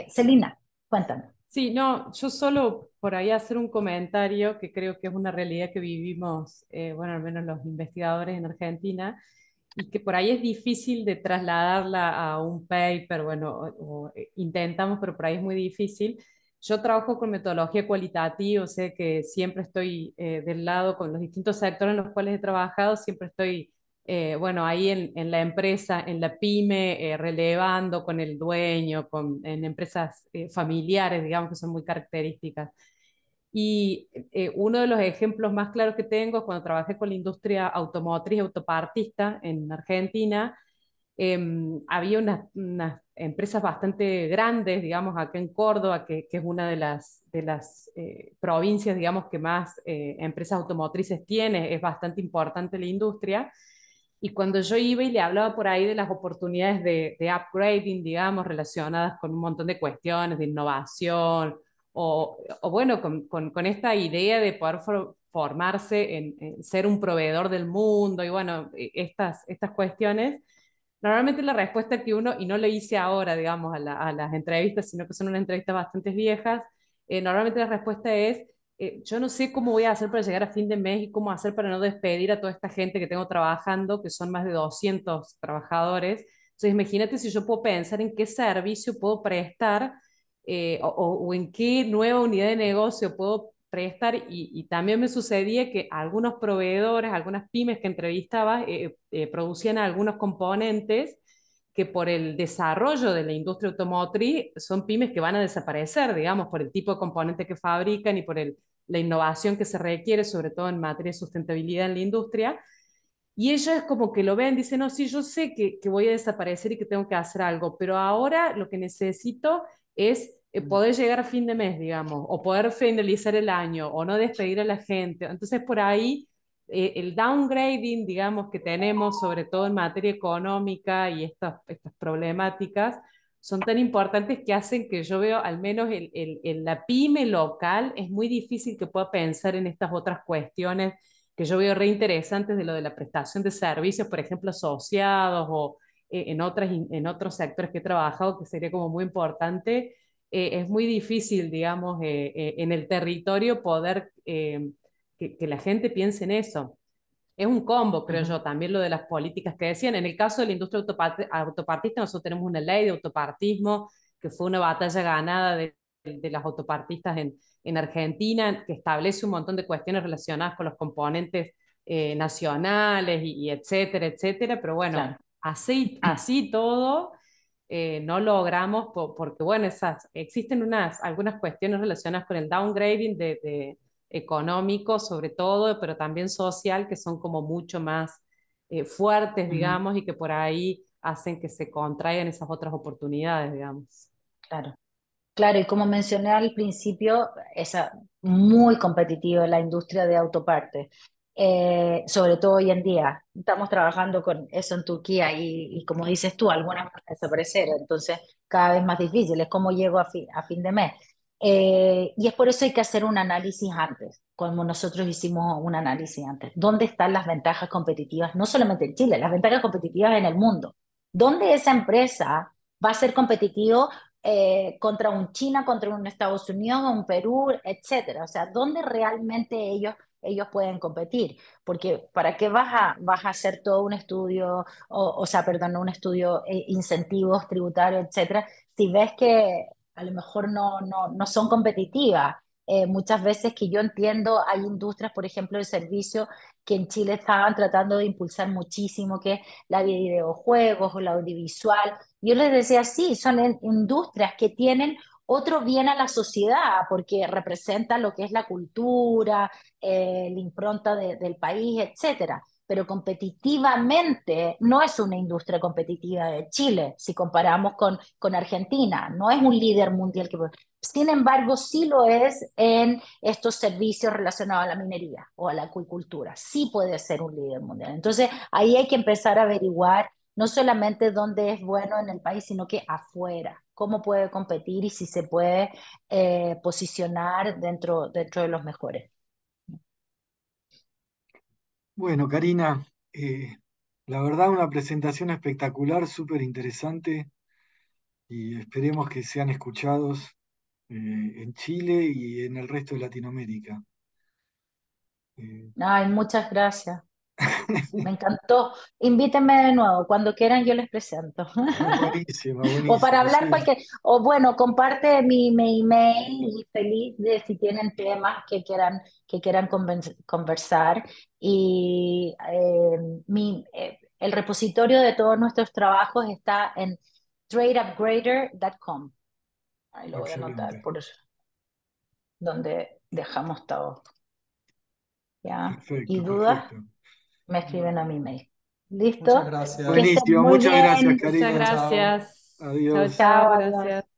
Celina, cuéntame. Sí, no, yo solo por ahí hacer un comentario que creo que es una realidad que vivimos, bueno, al menos los investigadores en Argentina, y que por ahí es difícil de trasladarla a un paper, bueno, intentamos, pero por ahí es muy difícil. Yo trabajo con metodología cualitativa, o sea que siempre estoy del lado con los distintos sectores en los cuales he trabajado, siempre estoy, bueno, ahí en la empresa, en la pyme, relevando con el dueño, en empresas familiares, digamos, que son muy características. Y uno de los ejemplos más claros que tengo es cuando trabajé con la industria automotriz y autopartista en Argentina. Había unas empresas bastante grandes, digamos, acá en Córdoba, que es una de las provincias, digamos, que más empresas automotrices tiene, es bastante importante la industria. Y cuando yo iba y le hablaba por ahí de las oportunidades de upgrading, digamos, relacionadas con un montón de cuestiones de innovación, o bueno, con esta idea de poder formarse en ser un proveedor del mundo y bueno, estas cuestiones, normalmente la respuesta que uno, y no lo hice ahora, digamos, a las entrevistas, sino que son unas entrevistas bastante viejas, normalmente la respuesta es, yo no sé cómo voy a hacer para llegar a fin de mes y cómo hacer para no despedir a toda esta gente que tengo trabajando, que son más de 200 trabajadores. Entonces, imagínate si yo puedo pensar en qué servicio puedo prestar o en qué nueva unidad de negocio puedo prestar. Y también me sucedía que algunos proveedores, algunas pymes que entrevistaba, producían algunos componentes que por el desarrollo de la industria automotriz son pymes que van a desaparecer, digamos, por el tipo de componente que fabrican y por la innovación que se requiere, sobre todo en materia de sustentabilidad en la industria. Y ellos es como que lo ven, dicen, no, sí, yo sé que voy a desaparecer y que tengo que hacer algo, pero ahora lo que necesito es poder llegar a fin de mes, digamos, o poder finalizar el año, o no despedir a la gente. Entonces, por ahí, el downgrading, digamos, que tenemos, sobre todo en materia económica y estas problemáticas, son tan importantes que hacen que yo veo, al menos en la pyme local, es muy difícil que pueda pensar en estas otras cuestiones que yo veo reinteresantes de lo de la prestación de servicios, por ejemplo, asociados o en otros sectores que he trabajado, que sería como muy importante. Es muy difícil, digamos, en el territorio poder que la gente piense en eso. Es un combo, creo yo, también lo de las políticas que decían. En el caso de la industria autopartista, nosotros tenemos una ley de autopartismo que fue una batalla ganada de las autopartistas en Argentina, que establece un montón de cuestiones relacionadas con los componentes nacionales y etcétera, etcétera. Pero bueno, Claro. así todo, no logramos, porque bueno, existen algunas cuestiones relacionadas con el downgrading económico sobre todo, pero también social, que son como mucho más fuertes, digamos, y que por ahí hacen que se contraigan esas otras oportunidades, digamos. Claro. Claro, y como mencioné al principio, es muy competitiva la industria de autopartes, sobre todo hoy en día. Estamos trabajando con eso en Turquía y como dices tú, algunas van a desaparecer, entonces cada vez más difícil, es como llego a fin de mes. Y es por eso hay que hacer un análisis antes, como nosotros hicimos un análisis antes. ¿Dónde están las ventajas competitivas? No solamente en Chile, las ventajas competitivas en el mundo. ¿Dónde esa empresa va a ser competitivo contra un China, contra un Estados Unidos, un Perú, etcétera? O sea, ¿dónde realmente ellos pueden competir? Porque ¿para qué vas a hacer todo un estudio, o sea, perdón, no un estudio, incentivos tributarios, etcétera, si ves que a lo mejor no son competitivas? muchas veces que yo entiendo, hay industrias, por ejemplo, de servicio que en Chile estaban tratando de impulsar muchísimo, que es la videojuegos o la audiovisual. Yo les decía, sí, son industrias que tienen otro bien a la sociedad, porque representan lo que es la cultura, la impronta del país, etcétera. Pero competitivamente no es una industria competitiva de Chile, si comparamos con Argentina, no es un líder mundial. Sin embargo, sí lo es en estos servicios relacionados a la minería o a la acuicultura. Sí puede ser un líder mundial. Entonces, ahí hay que empezar a averiguar no solamente dónde es bueno en el país, sino que afuera, cómo puede competir y si se puede posicionar dentro de los mejores. Bueno, Karina, la verdad una presentación espectacular, súper interesante y esperemos que sean escuchados en Chile y en el resto de Latinoamérica. Eh, Ay, muchas gracias. Me encantó. Invítenme de nuevo. Cuando quieran, yo les presento. buenísima, O para buenísima, hablar sí. cualquier, o bueno, comparte mi email y feliz de si tienen temas que quieran conversar. Y el repositorio de todos nuestros trabajos está en tradeupgrader.com. Ahí lo voy a anotar Excelente, por eso, donde dejamos todo. ¿Ya? ¿Y perfecto, dudas? perfecto. Me escriben a mi mail. Muchas ¿Listo? Que gracias. estén Buenísimo, muy muchas gracias, bien. Muchas Karina. Chao, chao. gracias. Chao, Adiós. Chao, chao, adiós. gracias.